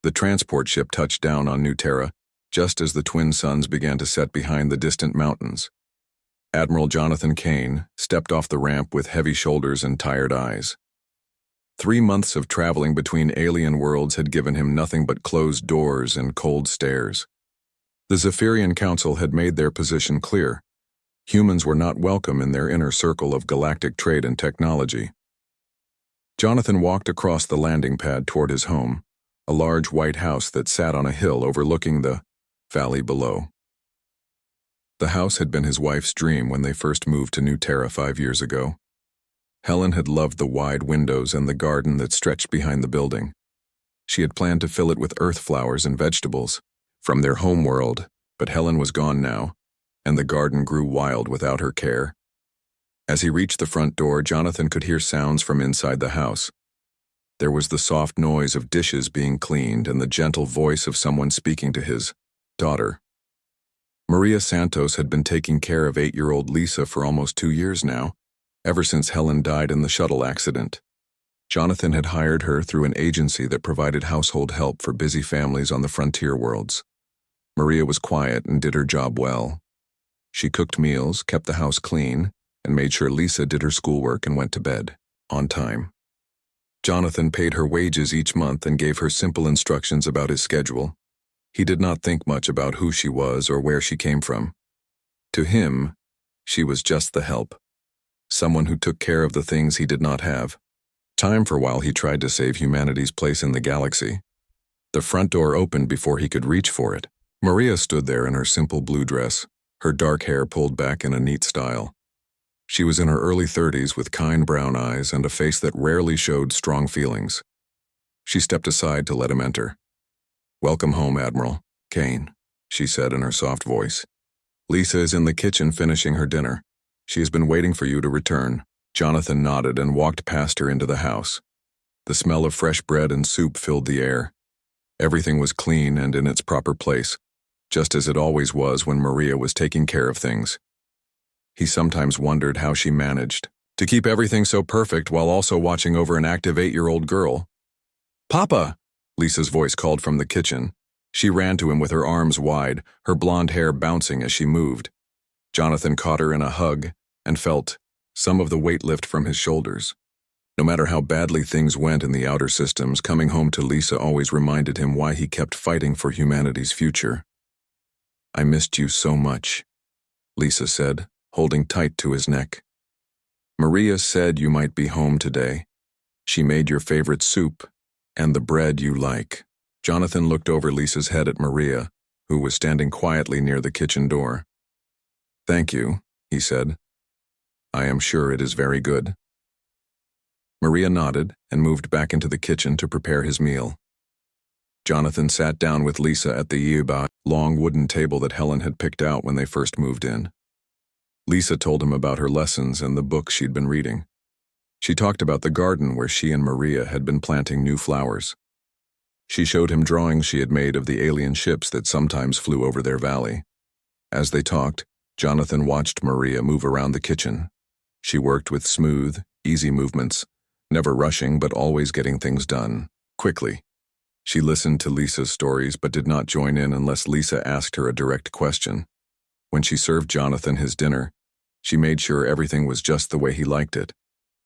The transport ship touched down on New Terra, just as the twin suns began to set behind the distant mountains. Admiral Jonathan Kane stepped off the ramp with heavy shoulders and tired eyes. 3 months of traveling between alien worlds had given him nothing but closed doors and cold stares. The Zephyrian Council had made their position clear. Humans were not welcome in their inner circle of galactic trade and technology. Jonathan walked across the landing pad toward his home, a large white house that sat on a hill overlooking the valley below. The house had been his wife's dream when they first moved to New Terra 5 years ago. Helen had loved the wide windows and the garden that stretched behind the building. She had planned to fill it with earth flowers and vegetables from their home world, but Helen was gone now, and the garden grew wild without her care. As he reached the front door, Jonathan could hear sounds from inside the house. There was the soft noise of dishes being cleaned and the gentle voice of someone speaking to his daughter. Maria Santos had been taking care of 8-year-old Lisa for almost 2 years now, ever since Helen died in the shuttle accident. Jonathan had hired her through an agency that provided household help for busy families on the frontier worlds. Maria was quiet and did her job well. She cooked meals, kept the house clean, and made sure Lisa did her schoolwork and went to bed on time. Jonathan paid her wages each month and gave her simple instructions about his schedule. He did not think much about who she was or where she came from. To him, she was just the help. Someone who took care of the things he did not have. Time for while he tried to save humanity's place in the galaxy. The front door opened before he could reach for it. Maria stood there in her simple blue dress, her dark hair pulled back in a neat style. She was in her early 30s with kind brown eyes and a face that rarely showed strong feelings. She stepped aside to let him enter. "Welcome home, Admiral Kane," she said in her soft voice. "Lisa is in the kitchen finishing her dinner. She has been waiting for you to return." Jonathan nodded and walked past her into the house. The smell of fresh bread and soup filled the air. Everything was clean and in its proper place, just as it always was when Maria was taking care of things. He sometimes wondered how she managed to keep everything so perfect while also watching over an active 8-year-old girl. "Papa!" Lisa's voice called from the kitchen. She ran to him with her arms wide, her blonde hair bouncing as she moved. Jonathan caught her in a hug and felt some of the weight lift from his shoulders. No matter how badly things went in the outer systems, coming home to Lisa always reminded him why he kept fighting for humanity's future. "I missed you so much," Lisa said, holding tight to his neck. "Maria said you might be home today. She made your favorite soup and the bread you like." Jonathan looked over Lisa's head at Maria, who was standing quietly near the kitchen door. "Thank you," he said. "I am sure it is very good." Maria nodded and moved back into the kitchen to prepare his meal. Jonathan sat down with Lisa at the yuba, long wooden table that Helen had picked out when they first moved in. Lisa told him about her lessons and the books she'd been reading. She talked about the garden where she and Maria had been planting new flowers. She showed him drawings she had made of the alien ships that sometimes flew over their valley. As they talked, Jonathan watched Maria move around the kitchen. She worked with smooth, easy movements, never rushing but always getting things done quickly. She listened to Lisa's stories but did not join in unless Lisa asked her a direct question. When she served Jonathan his dinner, she made sure everything was just the way he liked it,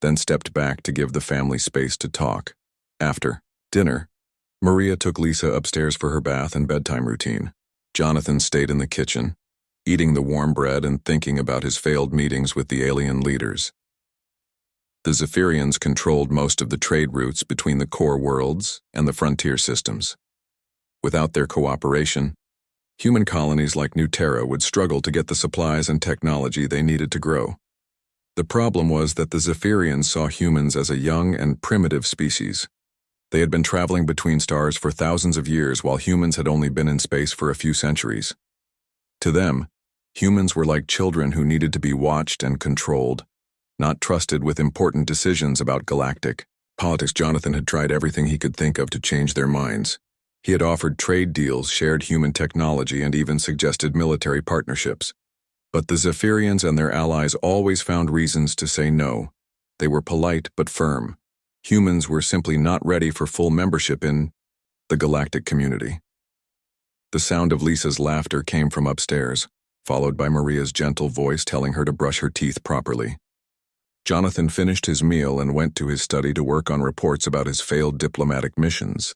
then stepped back to give the family space to talk. After dinner, Maria took Lisa upstairs for her bath and bedtime routine. Jonathan stayed in the kitchen, eating the warm bread and thinking about his failed meetings with the alien leaders. The Zephyrians controlled most of the trade routes between the core worlds and the frontier systems. Without their cooperation, human colonies like New Terra would struggle to get the supplies and technology they needed to grow. The problem was that the Zephyrians saw humans as a young and primitive species. They had been traveling between stars for thousands of years while humans had only been in space for a few centuries. To them, humans were like children who needed to be watched and controlled, not trusted with important decisions about galactic politics. Jonathan had tried everything he could think of to change their minds. He had offered trade deals, shared human technology, and even suggested military partnerships. But the Zephyrians and their allies always found reasons to say no. They were polite but firm. Humans were simply not ready for full membership in the galactic community. The sound of Lisa's laughter came from upstairs, followed by Maria's gentle voice telling her to brush her teeth properly. Jonathan finished his meal and went to his study to work on reports about his failed diplomatic missions.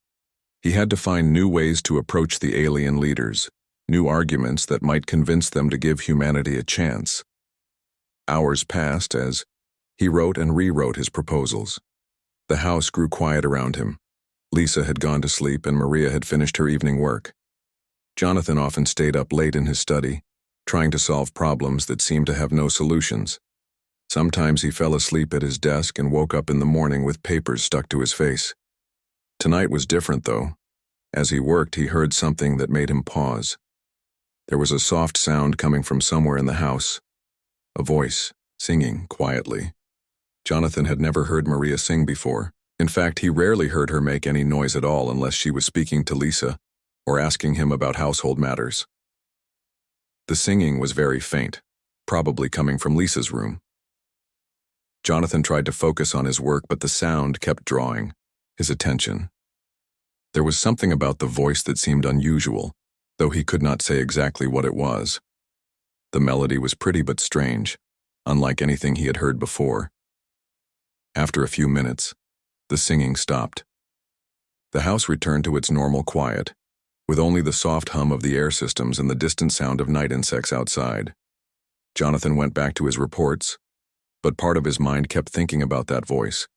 He had to find new ways to approach the alien leaders, new arguments that might convince them to give humanity a chance. Hours passed as he wrote and rewrote his proposals. The house grew quiet around him. Lisa had gone to sleep and Maria had finished her evening work. Jonathan often stayed up late in his study, trying to solve problems that seemed to have no solutions. Sometimes he fell asleep at his desk and woke up in the morning with papers stuck to his face. Tonight was different, though. As he worked, he heard something that made him pause. There was a soft sound coming from somewhere in the house. A voice, singing quietly. Jonathan had never heard Maria sing before. In fact, he rarely heard her make any noise at all unless she was speaking to Lisa or asking him about household matters. The singing was very faint, probably coming from Lisa's room. Jonathan tried to focus on his work, but the sound kept drawing his attention. There was something about the voice that seemed unusual, though he could not say exactly what it was. The melody was pretty but strange, unlike anything he had heard before. After a few minutes, the singing stopped. The house returned to its normal quiet, with only the soft hum of the air systems and the distant sound of night insects outside. Jonathan went back to his reports, but part of his mind kept thinking about that voice.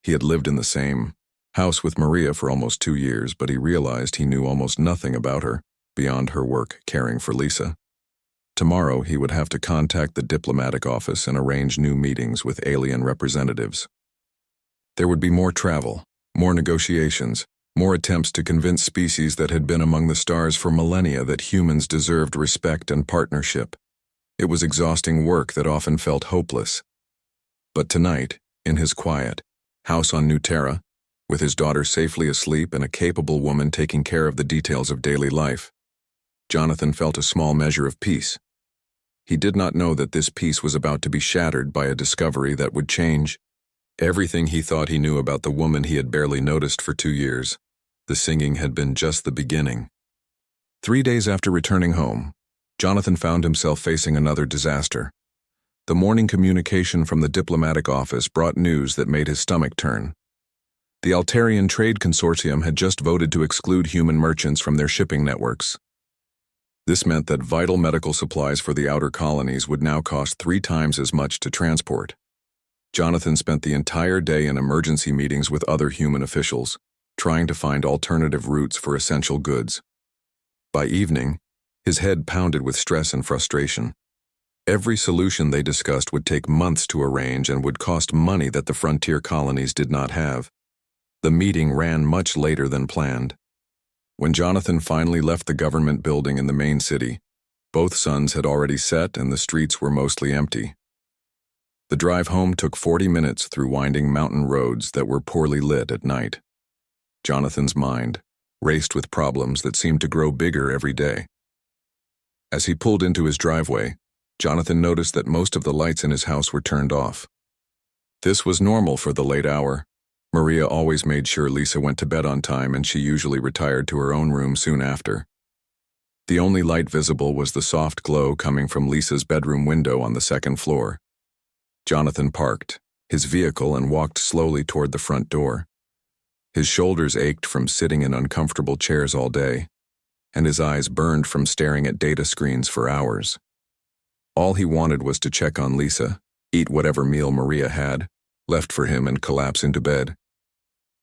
He had lived in the same house with Maria for almost 2 years, but he realized he knew almost nothing about her beyond her work caring for Lisa. Tomorrow he would have to contact the diplomatic office and arrange new meetings with alien representatives. There would be more travel, more negotiations, more attempts to convince species that had been among the stars for millennia that humans deserved respect and partnership. It was exhausting work that often felt hopeless. But tonight, in his quiet house on New Terra, with his daughter safely asleep and a capable woman taking care of the details of daily life, Jonathan felt a small measure of peace. He did not know that this peace was about to be shattered by a discovery that would change everything he thought he knew about the woman he had barely noticed for 2 years. The singing had been just the beginning. 3 days after returning home, Jonathan found himself facing another disaster. The morning communication from the diplomatic office brought news that made his stomach turn. The Altarian Trade Consortium had just voted to exclude human merchants from their shipping networks. This meant that vital medical supplies for the outer colonies would now cost 3 times as much to transport. Jonathan spent the entire day in emergency meetings with other human officials, trying to find alternative routes for essential goods. By evening, his head pounded with stress and frustration. Every solution they discussed would take months to arrange and would cost money that the frontier colonies did not have. The meeting ran much later than planned. When Jonathan finally left the government building in the main city, both suns had already set and the streets were mostly empty. The drive home took 40 minutes through winding mountain roads that were poorly lit at night. Jonathan's mind raced with problems that seemed to grow bigger every day. As he pulled into his driveway, Jonathan noticed that most of the lights in his house were turned off. This was normal for the late hour. Maria always made sure Lisa went to bed on time, and she usually retired to her own room soon after. The only light visible was the soft glow coming from Lisa's bedroom window on the 2nd floor. Jonathan parked his vehicle and walked slowly toward the front door. His shoulders ached from sitting in uncomfortable chairs all day, and his eyes burned from staring at data screens for hours. All he wanted was to check on Lisa, eat whatever meal Maria had left for him, and collapse into bed.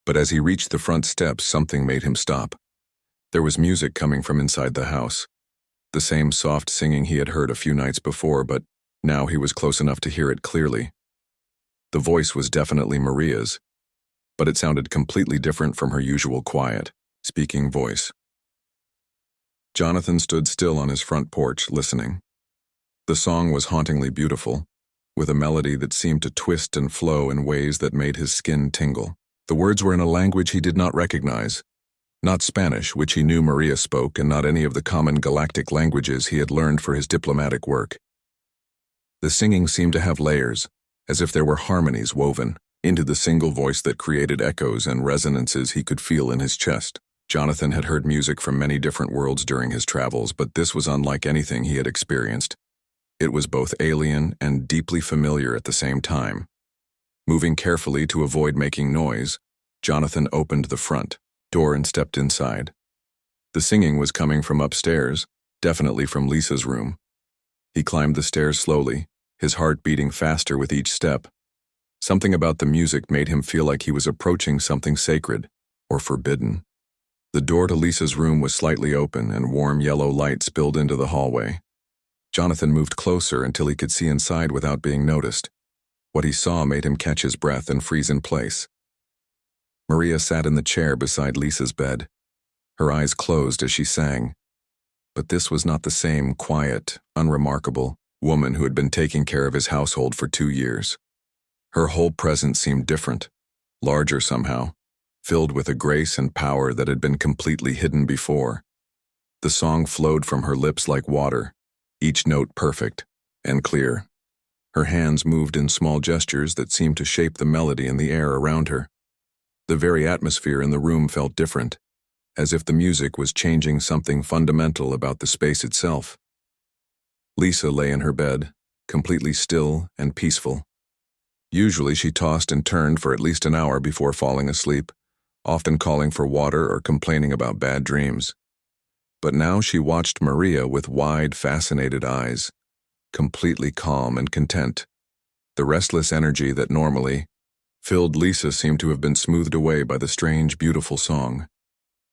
But as he reached the front steps, something made him stop. There was music coming from inside the house. The same soft singing he had heard a few nights before, but now he was close enough to hear it clearly. The voice was definitely Maria's, but it sounded completely different from her usual quiet, speaking voice. Jonathan stood still on his front porch, listening. The song was hauntingly beautiful, with a melody that seemed to twist and flow in ways that made his skin tingle. The words were in a language he did not recognize, not Spanish, which he knew Maria spoke, and not any of the common galactic languages he had learned for his diplomatic work. The singing seemed to have layers, as if there were harmonies woven into the single voice that created echoes and resonances he could feel in his chest. Jonathan had heard music from many different worlds during his travels, but this was unlike anything he had experienced. It was both alien and deeply familiar at the same time. Moving carefully to avoid making noise, Jonathan opened the front door and stepped inside. The singing was coming from upstairs, definitely from Lisa's room. He climbed the stairs slowly, his heart beating faster with each step. Something about the music made him feel like he was approaching something sacred or forbidden. The door to Lisa's room was slightly open and warm yellow light spilled into the hallway. Jonathan moved closer until he could see inside without being noticed. What he saw made him catch his breath and freeze in place. Maria sat in the chair beside Lisa's bed. Her eyes closed as she sang. But this was not the same quiet, unremarkable woman who had been taking care of his household for 2 years. Her whole presence seemed different, larger somehow, filled with a grace and power that had been completely hidden before. The song flowed from her lips like water, each note perfect and clear. Her hands moved in small gestures that seemed to shape the melody in the air around her. The very atmosphere in the room felt different, as if the music was changing something fundamental about the space itself. Lisa lay in her bed, completely still and peaceful. Usually she tossed and turned for at least an hour before falling asleep, often calling for water or complaining about bad dreams. But now she watched Maria with wide, fascinated eyes, completely calm and content. The restless energy that normally filled Lisa seemed to have been smoothed away by the strange, beautiful song.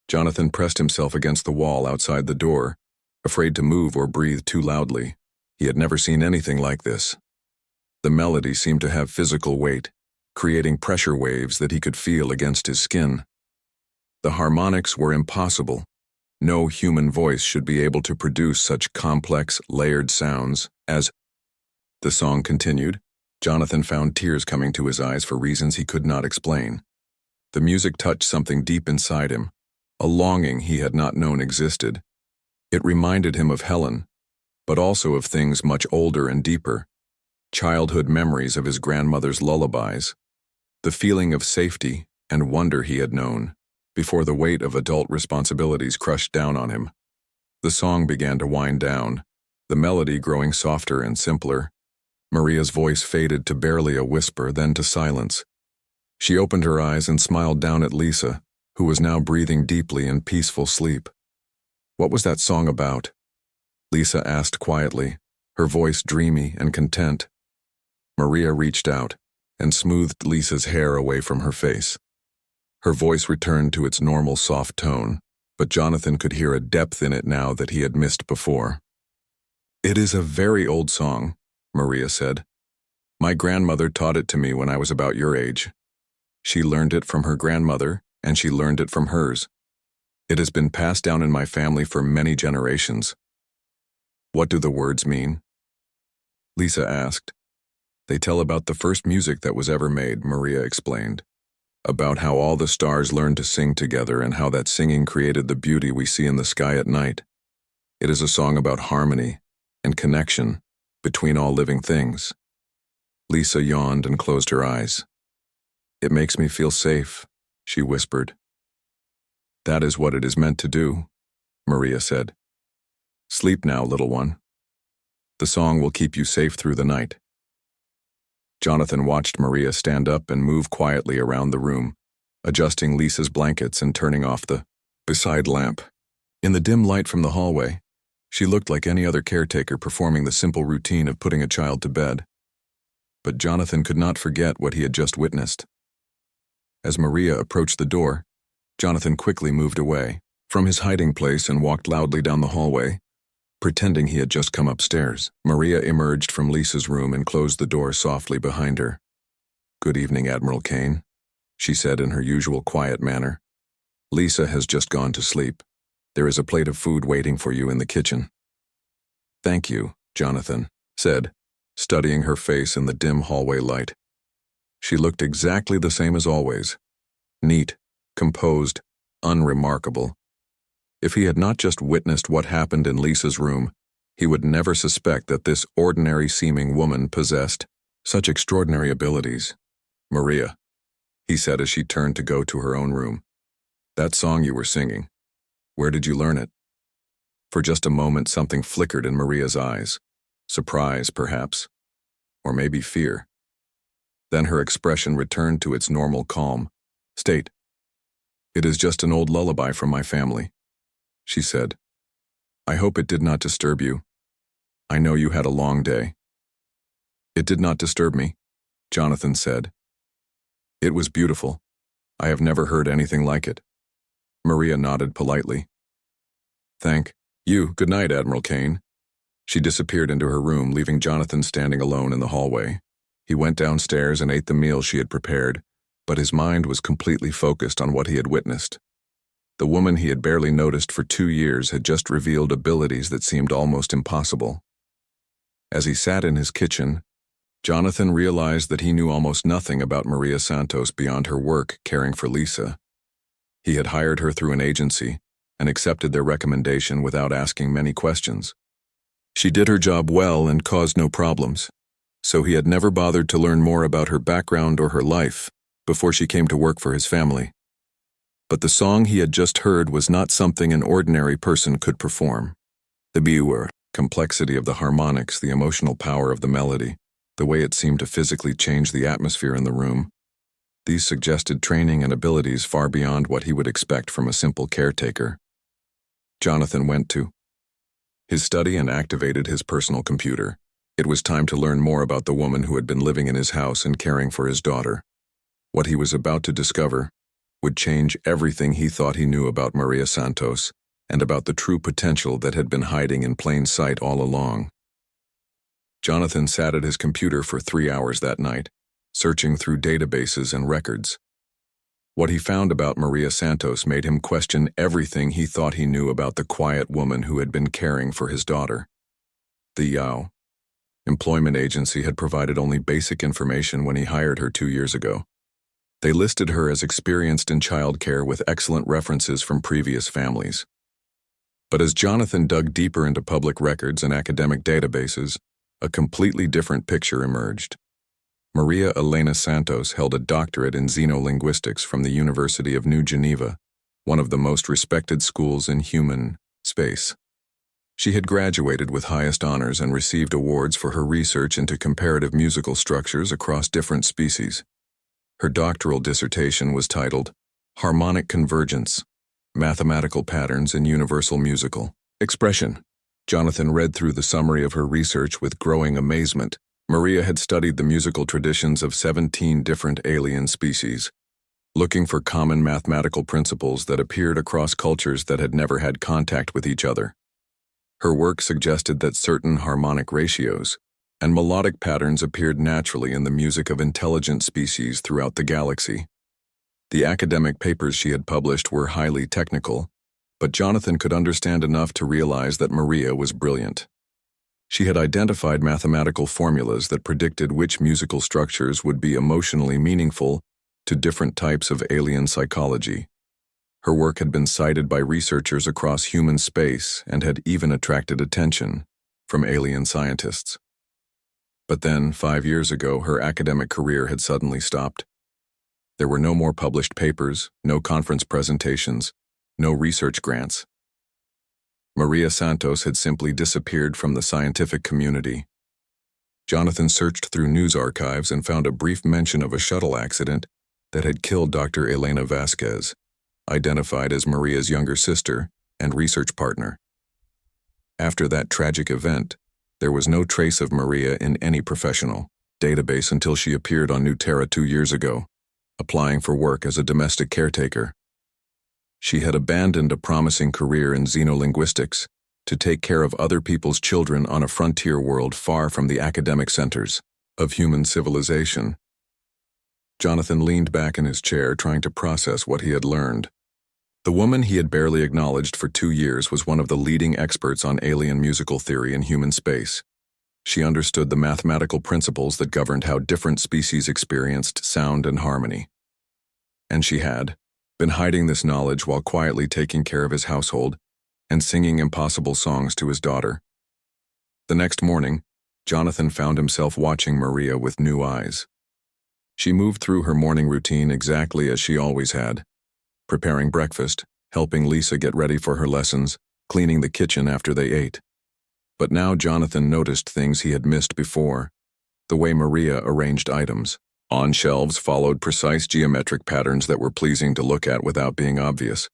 Jonathan pressed himself against the wall outside the door, afraid to move or breathe too loudly. He had never seen anything like this. The melody seemed to have physical weight, creating pressure waves that he could feel against his skin. The harmonics were impossible. No human voice should be able to produce such complex, layered sounds as the song continued. Jonathan found tears coming to his eyes for reasons he could not explain. The music touched something deep inside him, a longing he had not known existed. It reminded him of Helen, but also of things much older and deeper. Childhood memories of his grandmother's lullabies, the feeling of safety and wonder he had known, before the weight of adult responsibilities crushed down on him. The song began to wind down, the melody growing softer and simpler. Maria's voice faded to barely a whisper, then to silence. She opened her eyes and smiled down at Lisa, who was now breathing deeply in peaceful sleep. "What was that song about?" Lisa asked quietly, her voice dreamy and content. Maria reached out and smoothed Lisa's hair away from her face. Her voice returned to its normal soft tone, but Jonathan could hear a depth in it now that he had missed before. "It is a very old song," Maria said. "My grandmother taught it to me when I was about your age. She learned it from her grandmother, and she learned it from hers. It has been passed down in my family for many generations." "What do the words mean?" Lisa asked. "They tell about the first music that was ever made," Maria explained. "About how all the stars learned to sing together and how that singing created the beauty we see in the sky at night. It is a song about harmony and connection between all living things." Lisa yawned and closed her eyes. "It makes me feel safe," she whispered. "That is what it is meant to do," Maria said. "Sleep now, little one. The song will keep you safe through the night." Jonathan watched Maria stand up and move quietly around the room, adjusting Lisa's blankets and turning off the beside lamp. In the dim light from the hallway, she looked like any other caretaker performing the simple routine of putting a child to bed. But Jonathan could not forget what he had just witnessed. As Maria approached the door, Jonathan quickly moved away from his hiding place and walked loudly down the hallway, pretending he had just come upstairs. Maria emerged from Lisa's room and closed the door softly behind her. "Good evening, Admiral Kane," she said in her usual quiet manner. "Lisa has just gone to sleep. There is a plate of food waiting for you in the kitchen." "Thank you," Jonathan said, studying her face in the dim hallway light. She looked exactly the same as always. Neat, composed, unremarkable. If he had not just witnessed what happened in Lisa's room, he would never suspect that this ordinary-seeming woman possessed such extraordinary abilities. "Maria," he said as she turned to go to her own room. That song you were singing, where did you learn it? For just a moment something flickered in Maria's eyes. Surprise, perhaps. Or maybe fear. Then her expression returned to its normal calm. State, "It is just an old lullaby from my family," she said. "I hope it did not disturb you. I know you had a long day." "It did not disturb me," Jonathan said. "It was beautiful. I have never heard anything like it." Maria nodded politely. "Thank you. Good night, Admiral Kane." She disappeared into her room, leaving Jonathan standing alone in the hallway. He went downstairs and ate the meal she had prepared, but his mind was completely focused on what he had witnessed. The woman he had barely noticed for 2 years had just revealed abilities that seemed almost impossible. As he sat in his kitchen, Jonathan realized that he knew almost nothing about Maria Santos beyond her work caring for Lisa. He had hired her through an agency and accepted their recommendation without asking many questions. She did her job well and caused no problems, so he had never bothered to learn more about her background or her life before she came to work for his family. But the song he had just heard was not something an ordinary person could perform. The complexity of the harmonics, the emotional power of the melody, the way it seemed to physically change the atmosphere in the room. These suggested training and abilities far beyond what he would expect from a simple caretaker. Jonathan went to his study and activated his personal computer. It was time to learn more about the woman who had been living in his house and caring for his daughter. What he was about to discover would change everything he thought he knew about Maria Santos and about the true potential that had been hiding in plain sight all along. Jonathan sat at his computer for 3 hours that night, searching through databases and records. What he found about Maria Santos made him question everything he thought he knew about the quiet woman who had been caring for his daughter. The employment agency had provided only basic information when he hired her 2 years ago. They listed her as experienced in childcare with excellent references from previous families. But as Jonathan dug deeper into public records and academic databases, a completely different picture emerged. Maria Elena Santos held a doctorate in xenolinguistics from the University of New Geneva, one of the most respected schools in human space. She had graduated with highest honors and received awards for her research into comparative musical structures across different species. Her doctoral dissertation was titled Harmonic Convergence, Mathematical Patterns in Universal Musical Expression. Jonathan read through the summary of her research with growing amazement. Maria had studied the musical traditions of 17 different alien species, looking for common mathematical principles that appeared across cultures that had never had contact with each other. Her work suggested that certain harmonic ratios and melodic patterns appeared naturally in the music of intelligent species throughout the galaxy. The academic papers she had published were highly technical, but Jonathan could understand enough to realize that Maria was brilliant. She had identified mathematical formulas that predicted which musical structures would be emotionally meaningful to different types of alien psychology. Her work had been cited by researchers across human space and had even attracted attention from alien scientists. But then, 5 years ago, her academic career had suddenly stopped. There were no more published papers, no conference presentations, no research grants. Maria Santos had simply disappeared from the scientific community. Jonathan searched through news archives and found a brief mention of a shuttle accident that had killed Dr. Elena Vasquez, identified as Maria's younger sister and research partner. After that tragic event, there was no trace of Maria in any professional database until she appeared on New Terra 2 years ago, applying for work as a domestic caretaker. She had abandoned a promising career in xenolinguistics to take care of other people's children on a frontier world far from the academic centers of human civilization. Jonathan leaned back in his chair, trying to process what he had learned. The woman he had barely acknowledged for 2 years was one of the leading experts on alien musical theory in human space. She understood the mathematical principles that governed how different species experienced sound and harmony. And she had been hiding this knowledge while quietly taking care of his household and singing impossible songs to his daughter. The next morning, Jonathan found himself watching Maria with new eyes. She moved through her morning routine exactly as she always had. preparing breakfast, helping Lisa get ready for her lessons, cleaning the kitchen after they ate. But now Jonathan noticed things he had missed before. The way Maria arranged items. On shelves followed precise geometric patterns that were pleasing to look at without being obvious.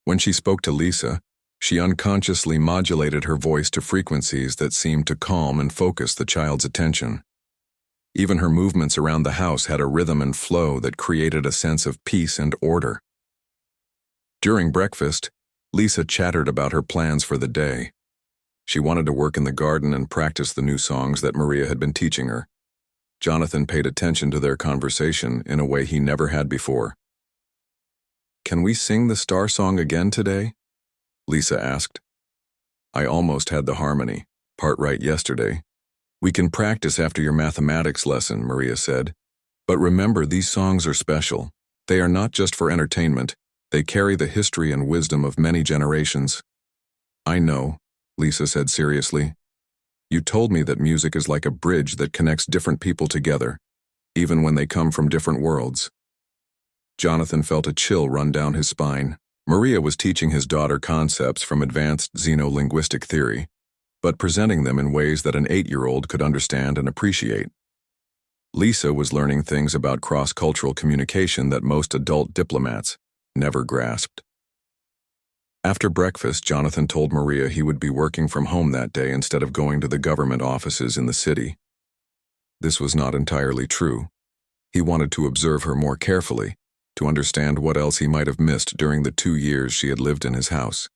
When she spoke to Lisa, she unconsciously modulated her voice to frequencies that seemed to calm and focus the child's attention. Even her movements around the house had a rhythm and flow that created a sense of peace and order. During breakfast, Lisa chattered about her plans for the day. She wanted to work in the garden and practice the new songs that Maria had been teaching her. Jonathan paid attention to their conversation in a way he never had before. "Can we sing the star song again today?" Lisa asked. "I almost had the harmony, part right yesterday." "We can practice after your mathematics lesson," Maria said. "But remember, these songs are special. They are not just for entertainment. They carry the history and wisdom of many generations." "I know," Lisa said seriously. "You told me that music is like a bridge that connects different people together, even when they come from different worlds." Jonathan felt a chill run down his spine. Maria was teaching his daughter concepts from advanced xenolinguistic theory, but presenting them in ways that an 8-year-old could understand and appreciate. Lisa was learning things about cross-cultural communication that most adult diplomats never grasped. After breakfast, Jonathan told Maria he would be working from home that day instead of going to the government offices in the city. This was not entirely true. He wanted to observe her more carefully, to understand what else he might have missed during the 2 years she had lived in his house.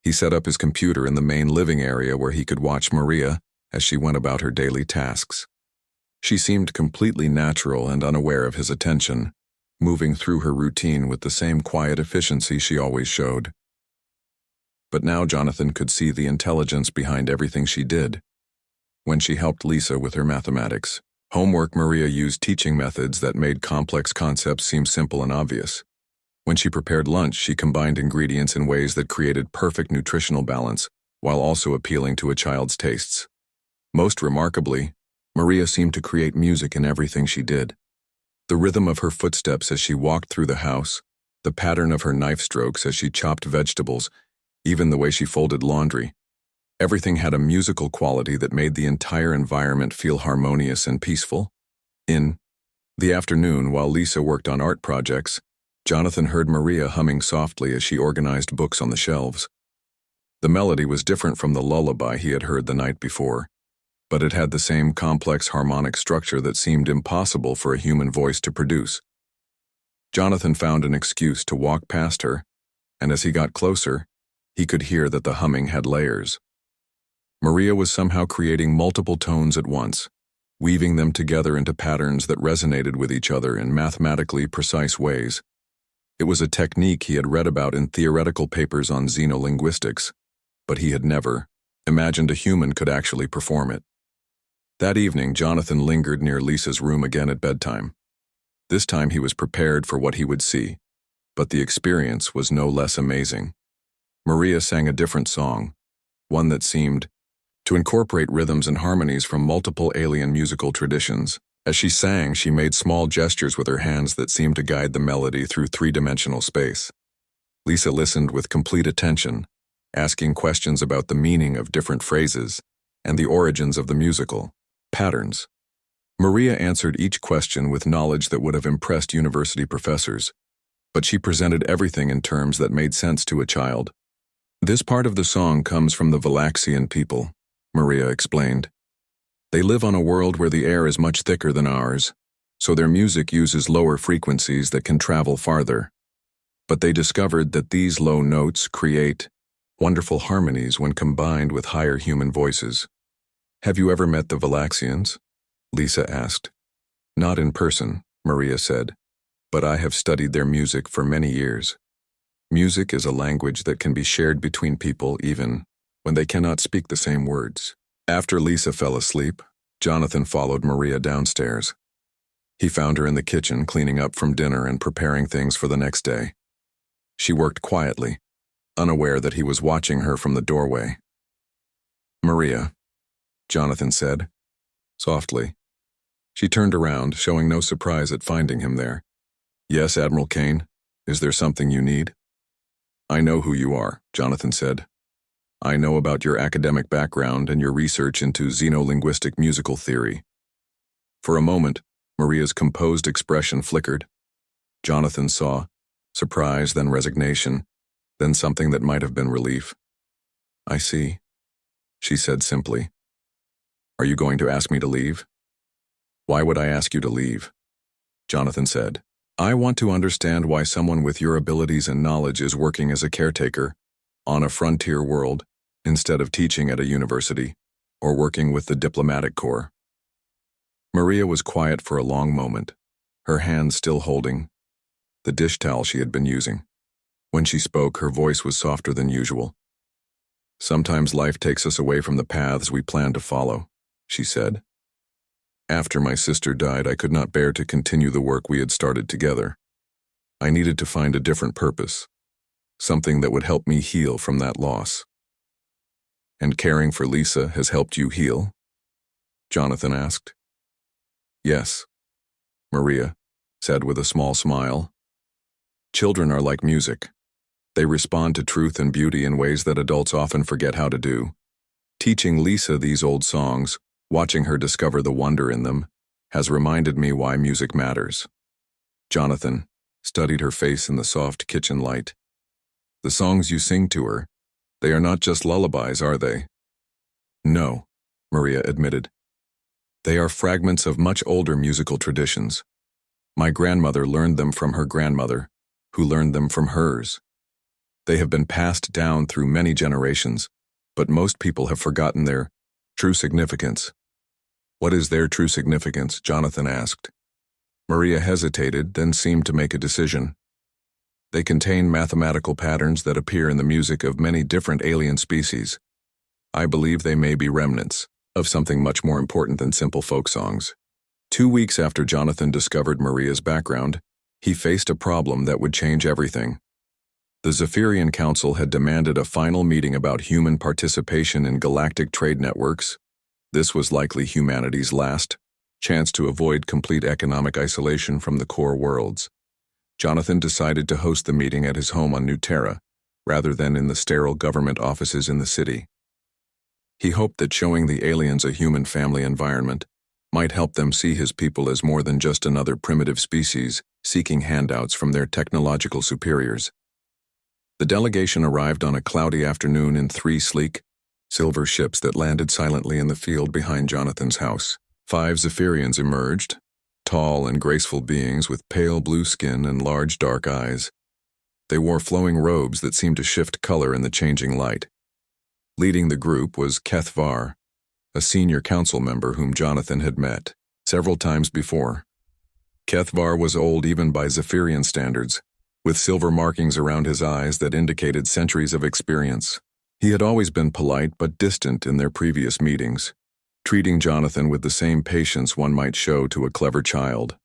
He set up his computer in the main living area where he could watch Maria as she went about her daily tasks. She seemed completely natural and unaware of his attention, moving through her routine with the same quiet efficiency she always showed. But now Jonathan could see the intelligence behind everything she did. When she helped Lisa with her mathematics homework, Maria used teaching methods that made complex concepts seem simple and obvious. When she prepared lunch, she combined ingredients in ways that created perfect nutritional balance, while also appealing to a child's tastes. Most remarkably, Maria seemed to create music in everything she did. The rhythm of her footsteps as she walked through the house, the pattern of her knife strokes as she chopped vegetables, even the way she folded laundry. Everything had a musical quality that made the entire environment feel harmonious and peaceful. In the afternoon, while Lisa worked on art projects, Jonathan heard Maria humming softly as she organized books on the shelves. The melody was different from the lullaby he had heard the night before, but it had the same complex harmonic structure that seemed impossible for a human voice to produce. Jonathan found an excuse to walk past her, and as he got closer, he could hear that the humming had layers. Maria was somehow creating multiple tones at once, weaving them together into patterns that resonated with each other in mathematically precise ways. It was a technique he had read about in theoretical papers on xenolinguistics, but he had never imagined a human could actually perform it. That evening, Jonathan lingered near Lisa's room again at bedtime. This time he was prepared for what he would see, but the experience was no less amazing. Maria sang a different song, one that seemed to incorporate rhythms and harmonies from multiple alien musical traditions. As she sang, she made small gestures with her hands that seemed to guide the melody through three-dimensional space. Lisa listened with complete attention, asking questions about the meaning of different phrases and the origins of the musical patterns. Maria answered each question with knowledge that would have impressed university professors, but she presented everything in terms that made sense to a child. "This part of the song comes from the Valaxian people," Maria explained. "They live on a world where the air is much thicker than ours, so their music uses lower frequencies that can travel farther. But they discovered that these low notes create wonderful harmonies when combined with higher human voices." "Have you ever met the Valaxians?" Lisa asked. "Not in person," Maria said, "but I have studied their music for many years. Music is a language that can be shared between people even when they cannot speak the same words." After Lisa fell asleep, Jonathan followed Maria downstairs. He found her in the kitchen cleaning up from dinner and preparing things for the next day. She worked quietly, unaware that he was watching her from the doorway. "Maria," Jonathan said, softly. She turned around, showing no surprise at finding him there. "Yes, Admiral Kane?" Is there something you need? I know who you are, Jonathan said. I know about your academic background and your research into xenolinguistic musical theory. For a moment, Maria's composed expression flickered. Jonathan saw surprise, then resignation, then something that might have been relief. I see, she said simply. Are you going to ask me to leave? Why would I ask you to leave? Jonathan said. I want to understand why someone with your abilities and knowledge is working as a caretaker on a frontier world instead of teaching at a university or working with the diplomatic corps. Maria was quiet for a long moment, her hands still holding the dish towel she had been using. When she spoke, her voice was softer than usual. Sometimes life takes us away from the paths we plan to follow, she said. After my sister died, I could not bear to continue the work we had started together. I needed to find a different purpose, something that would help me heal from that loss. And caring for Lisa has helped you heal? Jonathan asked. Yes, Maria said with a small smile. Children are like music. They respond to truth and beauty in ways that adults often forget how to do. Teaching Lisa these old songs, watching her discover the wonder in them, has reminded me why music matters. Jonathan studied her face in the soft kitchen light. The songs you sing to her, they are not just lullabies, are they? No, Maria admitted. They are fragments of much older musical traditions. My grandmother learned them from her grandmother, who learned them from hers. They have been passed down through many generations, but most people have forgotten their true significance. What is their true significance? Jonathan asked. Maria hesitated, then seemed to make a decision. They contain mathematical patterns that appear in the music of many different alien species. I believe they may be remnants of something much more important than simple folk songs. 2 weeks after Jonathan discovered Maria's background, he faced a problem that would change everything. The Zephyrian Council had demanded a final meeting about human participation in galactic trade networks. This was likely humanity's last chance to avoid complete economic isolation from the core worlds. Jonathan decided to host the meeting at his home on New Terra, rather than in the sterile government offices in the city. He hoped that showing the aliens a human family environment might help them see his people as more than just another primitive species seeking handouts from their technological superiors. The delegation arrived on a cloudy afternoon in 3 sleek, silver ships that landed silently in the field behind Jonathan's house. 5 Zephyrians emerged, tall and graceful beings with pale blue skin and large dark eyes. They wore flowing robes that seemed to shift color in the changing light. Leading the group was Kethvar, a senior council member whom Jonathan had met several times before. Kethvar was old even by Zephyrian standards, with silver markings around his eyes that indicated centuries of experience. He had always been polite but distant in their previous meetings, treating Jonathan with the same patience one might show to a clever child.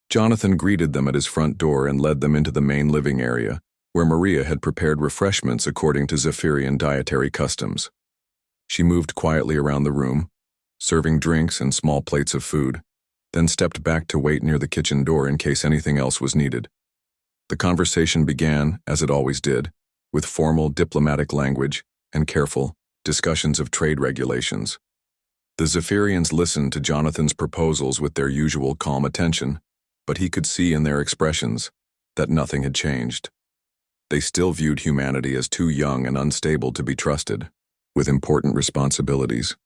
Jonathan greeted them at his front door and led them into the main living area, where Maria had prepared refreshments according to Zephyrian dietary customs. She moved quietly around the room, serving drinks and small plates of food, then stepped back to wait near the kitchen door in case anything else was needed. The conversation began, as it always did, with formal diplomatic language and careful discussions of trade regulations. The Zephyrians listened to Jonathan's proposals with their usual calm attention, but he could see in their expressions that nothing had changed. They still viewed humanity as too young and unstable to be trusted, with important responsibilities.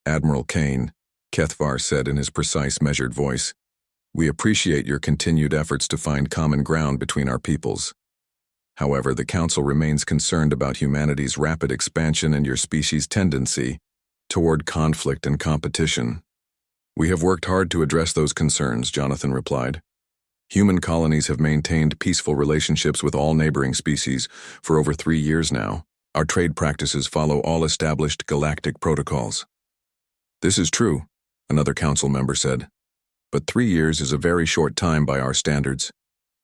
Admiral Kane, Kethvar said in his precise, measured voice, "We appreciate your continued efforts to find common ground between our peoples. However, the Council remains concerned about humanity's rapid expansion and your species' tendency toward conflict and competition." "We have worked hard to address those concerns," Jonathan replied. "Human colonies have maintained peaceful relationships with all neighboring species for over 3 years now. Our trade practices follow all established galactic protocols." "This is true," another council member said. "But 3 years is a very short time by our standards.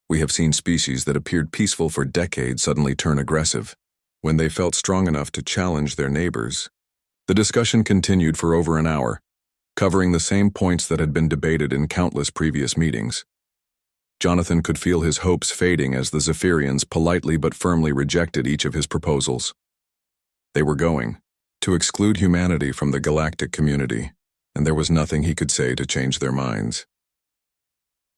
We have seen species that appeared peaceful for decades suddenly turn aggressive when they felt strong enough to challenge their neighbors." The discussion continued for over an hour, covering the same points that had been debated in countless previous meetings. Jonathan could feel his hopes fading as the Zephyrians politely but firmly rejected each of his proposals. They were going to exclude humanity from the galactic community, and there was nothing he could say to change their minds.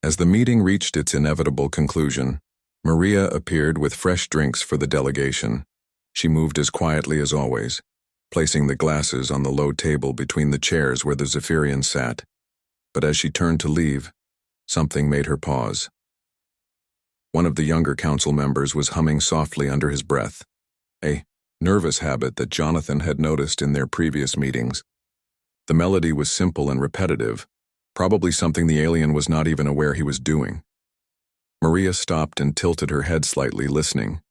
As the meeting reached its inevitable conclusion, Maria appeared with fresh drinks for the delegation. She moved as quietly as always, placing the glasses on the low table between the chairs where the Zephyrians sat. But as she turned to leave, something made her pause. One of the younger council members was humming softly under his breath, a nervous habit that Jonathan had noticed in their previous meetings. The melody was simple and repetitive, probably something the alien was not even aware he was doing. Maria stopped and tilted her head slightly, listening.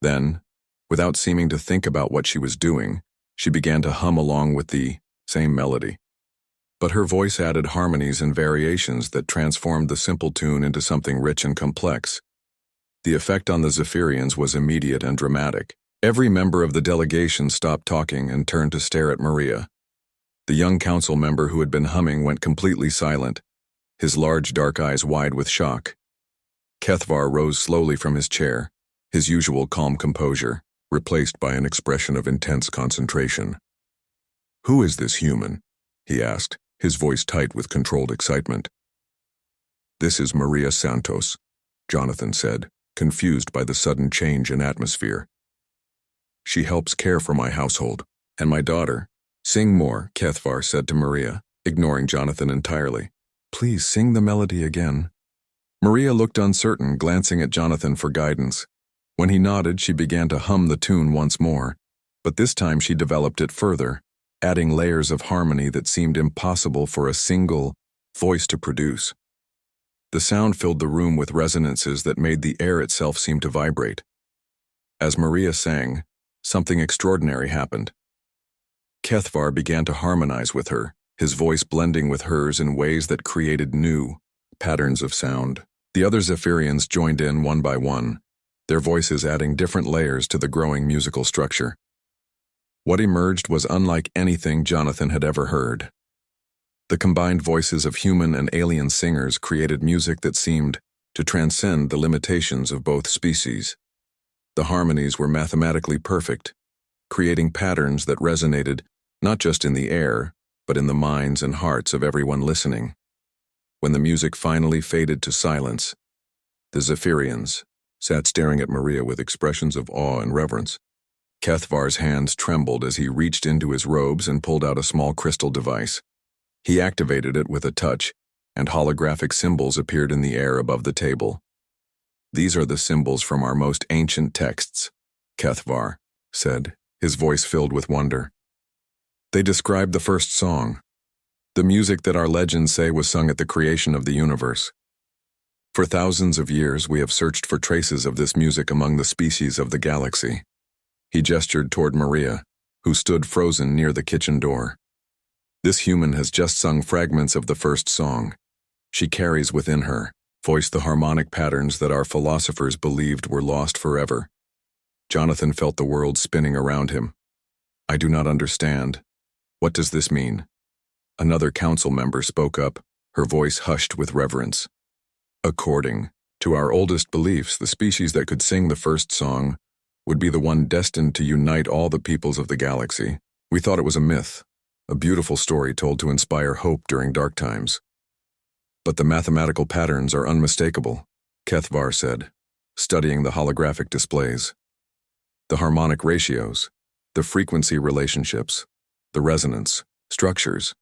Then, without seeming to think about what she was doing, she began to hum along with the same melody. But her voice added harmonies and variations that transformed the simple tune into something rich and complex. The effect on the Zephyrians was immediate and dramatic. Every member of the delegation stopped talking and turned to stare at Maria. The young council member who had been humming went completely silent, his large dark eyes wide with shock. Kethvar rose slowly from his chair, his usual calm composure, replaced by an expression of intense concentration. "Who is this human?" he asked, his voice tight with controlled excitement. "This is Maria Santos," Jonathan said, confused by the sudden change in atmosphere. "She helps care for my household, and my daughter." "Sing more," Kethvar said to Maria, ignoring Jonathan entirely. "Please sing the melody again." Maria looked uncertain, glancing at Jonathan for guidance. When he nodded, she began to hum the tune once more, but this time she developed it further, adding layers of harmony that seemed impossible for a single voice to produce. The sound filled the room with resonances that made the air itself seem to vibrate. As Maria sang, something extraordinary happened. Kethvar began to harmonize with her, his voice blending with hers in ways that created new patterns of sound. The other Zephyrians joined in one by one, their voices adding different layers to the growing musical structure. What emerged was unlike anything Jonathan had ever heard. The combined voices of human and alien singers created music that seemed to transcend the limitations of both species. The harmonies were mathematically perfect, creating patterns that resonated not just in the air, but in the minds and hearts of everyone listening. When the music finally faded to silence, the Zephyrians sat staring at Maria with expressions of awe and reverence. Kethvar's hands trembled as he reached into his robes and pulled out a small crystal device. He activated it with a touch, and holographic symbols appeared in the air above the table. "These are the symbols from our most ancient texts," Kethvar said, his voice filled with wonder. "They describe the first song, the music that our legends say was sung at the creation of the universe. For thousands of years we have searched for traces of this music among the species of the galaxy." He gestured toward Maria, who stood frozen near the kitchen door. "This human has just sung fragments of the first song. She carries within her voice the harmonic patterns that our philosophers believed were lost forever." Jonathan felt the world spinning around him. "I do not understand. What does this mean?" Another council member spoke up, her voice hushed with reverence. "According to our oldest beliefs, the species that could sing the first song would be the one destined to unite all the peoples of the galaxy. We thought it was a myth, a beautiful story told to inspire hope during dark times. But the mathematical patterns are unmistakable," Kethvar said, studying the holographic displays. "The harmonic ratios, the frequency relationships, the resonance structures,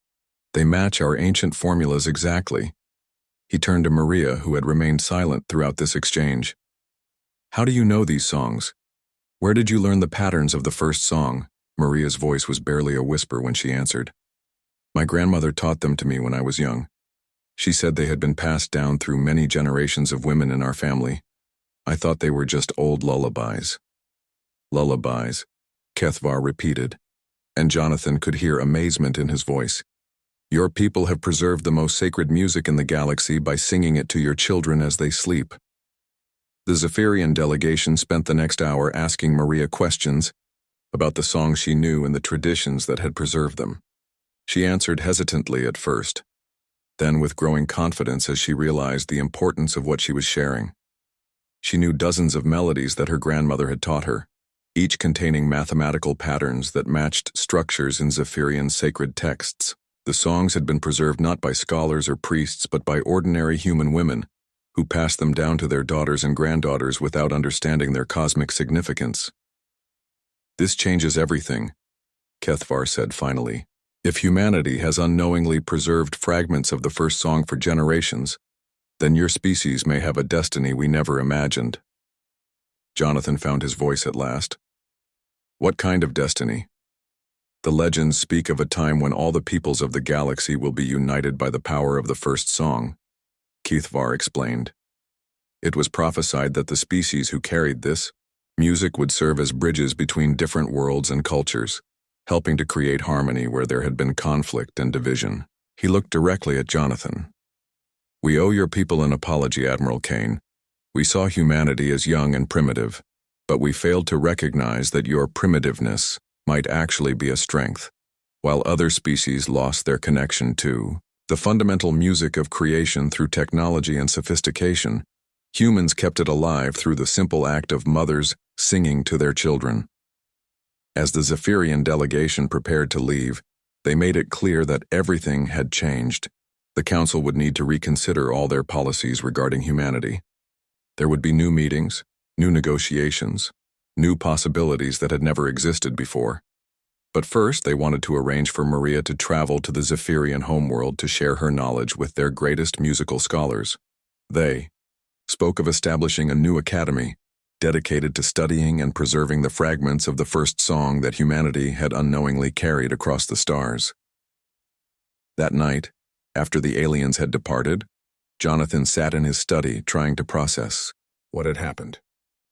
they match our ancient formulas exactly." He turned to Maria, who had remained silent throughout this exchange. "How do you know these songs? Where did you learn the patterns of the first song?" Maria's voice was barely a whisper when she answered. "My grandmother taught them to me when I was young. She said they had been passed down through many generations of women in our family. I thought they were just old lullabies." "Lullabies," Kethvar repeated, and Jonathan could hear amazement in his voice. "Your people have preserved the most sacred music in the galaxy by singing it to your children as they sleep." The Zephyrian delegation spent the next hour asking Maria questions about the songs she knew and the traditions that had preserved them. She answered hesitantly at first, then with growing confidence as she realized the importance of what she was sharing. She knew dozens of melodies that her grandmother had taught her, each containing mathematical patterns that matched structures in Zephyrian sacred texts. The songs had been preserved not by scholars or priests but by ordinary human women, who passed them down to their daughters and granddaughters without understanding their cosmic significance. "This changes everything," Kethvar said finally. "If humanity has unknowingly preserved fragments of the first song for generations, then your species may have a destiny we never imagined." Jonathan found his voice at last. "What kind of destiny?" "The legends speak of a time when all the peoples of the galaxy will be united by the power of the first song," Kethvar explained. "It was prophesied that the species who carried this music would serve as bridges between different worlds and cultures, helping to create harmony where there had been conflict and division." He looked directly at Jonathan. "We owe your people an apology, Admiral Kane. We saw humanity as young and primitive, but we failed to recognize that your primitiveness might actually be a strength, while other species lost their connection to the fundamental music of creation through technology and sophistication. Humans kept it alive through the simple act of mothers singing to their children." As the Zephyrian delegation prepared to leave, they made it clear that everything had changed. The Council would need to reconsider all their policies regarding humanity. There would be new meetings, new negotiations, new possibilities that had never existed before. But first, they wanted to arrange for Maria to travel to the Zephyrian homeworld to share her knowledge with their greatest musical scholars. They spoke of establishing a new academy, dedicated to studying and preserving the fragments of the first song that humanity had unknowingly carried across the stars. That night, after the aliens had departed, Jonathan sat in his study trying to process what had happened.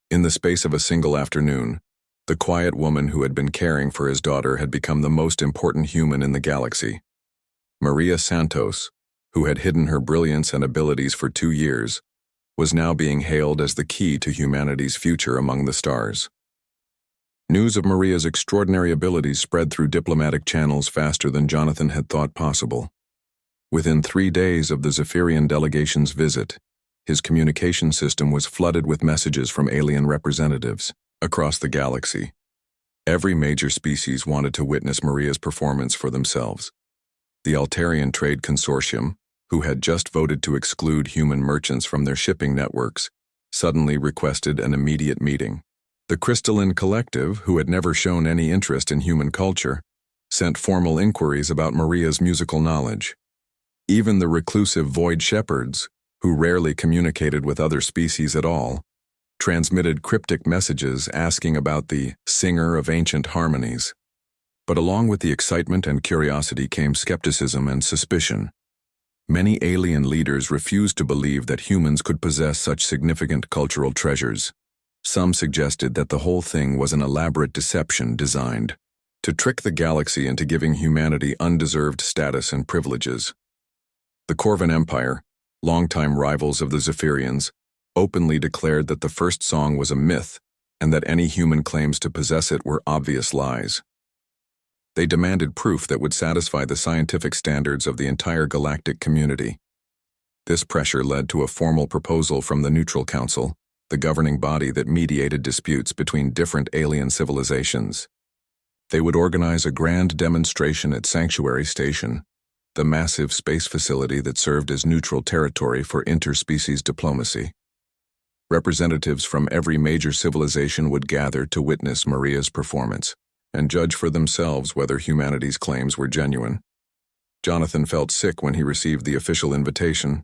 In the space of a single afternoon, the quiet woman who had been caring for his daughter had become the most important human in the galaxy. Maria Santos, who had hidden her brilliance and abilities for 2 years, was now being hailed as the key to humanity's future among the stars. News of Maria's extraordinary abilities spread through diplomatic channels faster than Jonathan had thought possible. Within 3 days of the Zephyrian delegation's visit, his communication system was flooded with messages from alien representatives across the galaxy. Every major species wanted to witness Maria's performance for themselves. The Altarian Trade Consortium, who had just voted to exclude human merchants from their shipping networks, suddenly requested an immediate meeting. The Crystalline Collective, who had never shown any interest in human culture, sent formal inquiries about Maria's musical knowledge. Even the reclusive Void Shepherds, who rarely communicated with other species at all, transmitted cryptic messages asking about the singer of ancient harmonies. But along with the excitement and curiosity came skepticism and suspicion. Many alien leaders refused to believe that humans could possess such significant cultural treasures. Some suggested that the whole thing was an elaborate deception designed to trick the galaxy into giving humanity undeserved status and privileges. The Corvan Empire, longtime rivals of the Zephyrians, openly declared that the first song was a myth and that any human claims to possess it were obvious lies. They demanded proof that would satisfy the scientific standards of the entire galactic community. This pressure led to a formal proposal from the Neutral Council, the governing body that mediated disputes between different alien civilizations. They would organize a grand demonstration at Sanctuary Station, the massive space facility that served as neutral territory for interspecies diplomacy. Representatives from every major civilization would gather to witness Maria's performance and judge for themselves whether humanity's claims were genuine. Jonathan felt sick when he received the official invitation.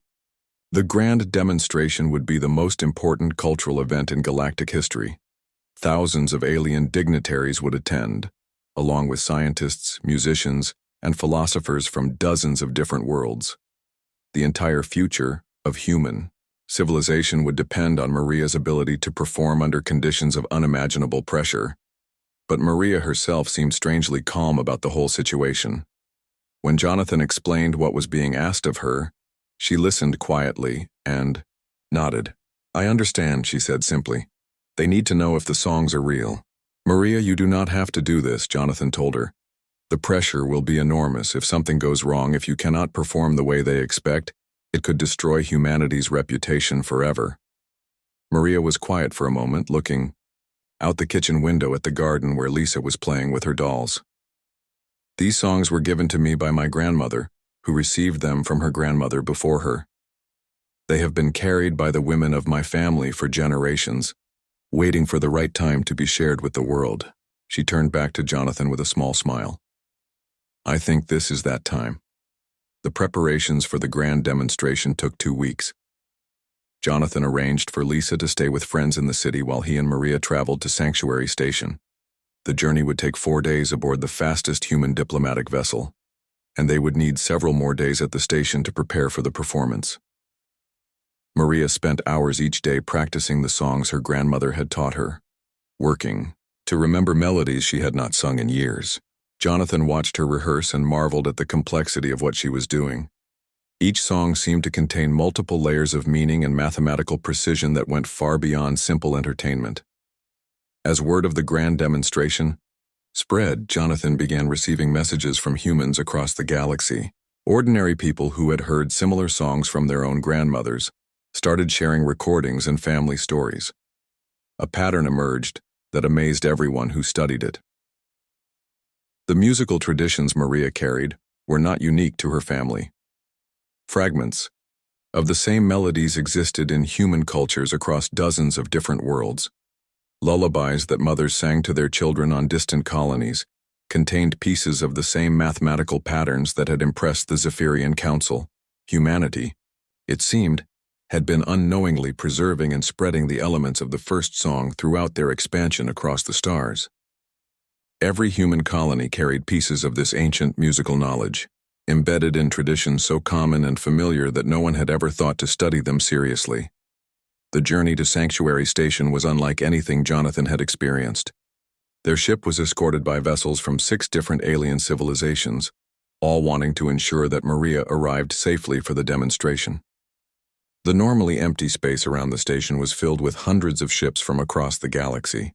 The grand demonstration would be the most important cultural event in galactic history. Thousands of alien dignitaries would attend, along with scientists, musicians, and philosophers from dozens of different worlds. The entire future of human civilization would depend on Maria's ability to perform under conditions of unimaginable pressure. But Maria herself seemed strangely calm about the whole situation. When Jonathan explained what was being asked of her, she listened quietly and nodded. "I understand," she said simply. "They need to know if the songs are real." "Maria, you do not have to do this," Jonathan told her. The pressure will be enormous if something goes wrong. If you cannot perform the way they expect, it could destroy humanity's reputation forever. Maria was quiet for a moment, looking out the kitchen window at the garden where Lisa was playing with her dolls. These songs were given to me by my grandmother, who received them from her grandmother before her. They have been carried by the women of my family for generations, waiting for the right time to be shared with the world. She turned back to Jonathan with a small smile. I think this is that time. The preparations for the grand demonstration took 2 weeks. Jonathan arranged for Lisa to stay with friends in the city while he and Maria traveled to Sanctuary Station. The journey would take 4 days aboard the fastest human diplomatic vessel, and they would need several more days at the station to prepare for the performance. Maria spent hours each day practicing the songs her grandmother had taught her, working to remember melodies she had not sung in years. Jonathan watched her rehearse and marveled at the complexity of what she was doing. Each song seemed to contain multiple layers of meaning and mathematical precision that went far beyond simple entertainment. As word of the grand demonstration spread, Jonathan began receiving messages from humans across the galaxy. Ordinary people who had heard similar songs from their own grandmothers started sharing recordings and family stories. A pattern emerged that amazed everyone who studied it. The musical traditions Maria carried were not unique to her family. Fragments of the same melodies existed in human cultures across dozens of different worlds. Lullabies that mothers sang to their children on distant colonies contained pieces of the same mathematical patterns that had impressed the Zephyrian Council. Humanity, it seemed, had been unknowingly preserving and spreading the elements of the first song throughout their expansion across the stars. Every human colony carried pieces of this ancient musical knowledge, embedded in traditions so common and familiar that no one had ever thought to study them seriously. The journey to Sanctuary Station was unlike anything Jonathan had experienced. Their ship was escorted by vessels from 6 different alien civilizations, all wanting to ensure that Maria arrived safely for the demonstration. The normally empty space around the station was filled with hundreds of ships from across the galaxy,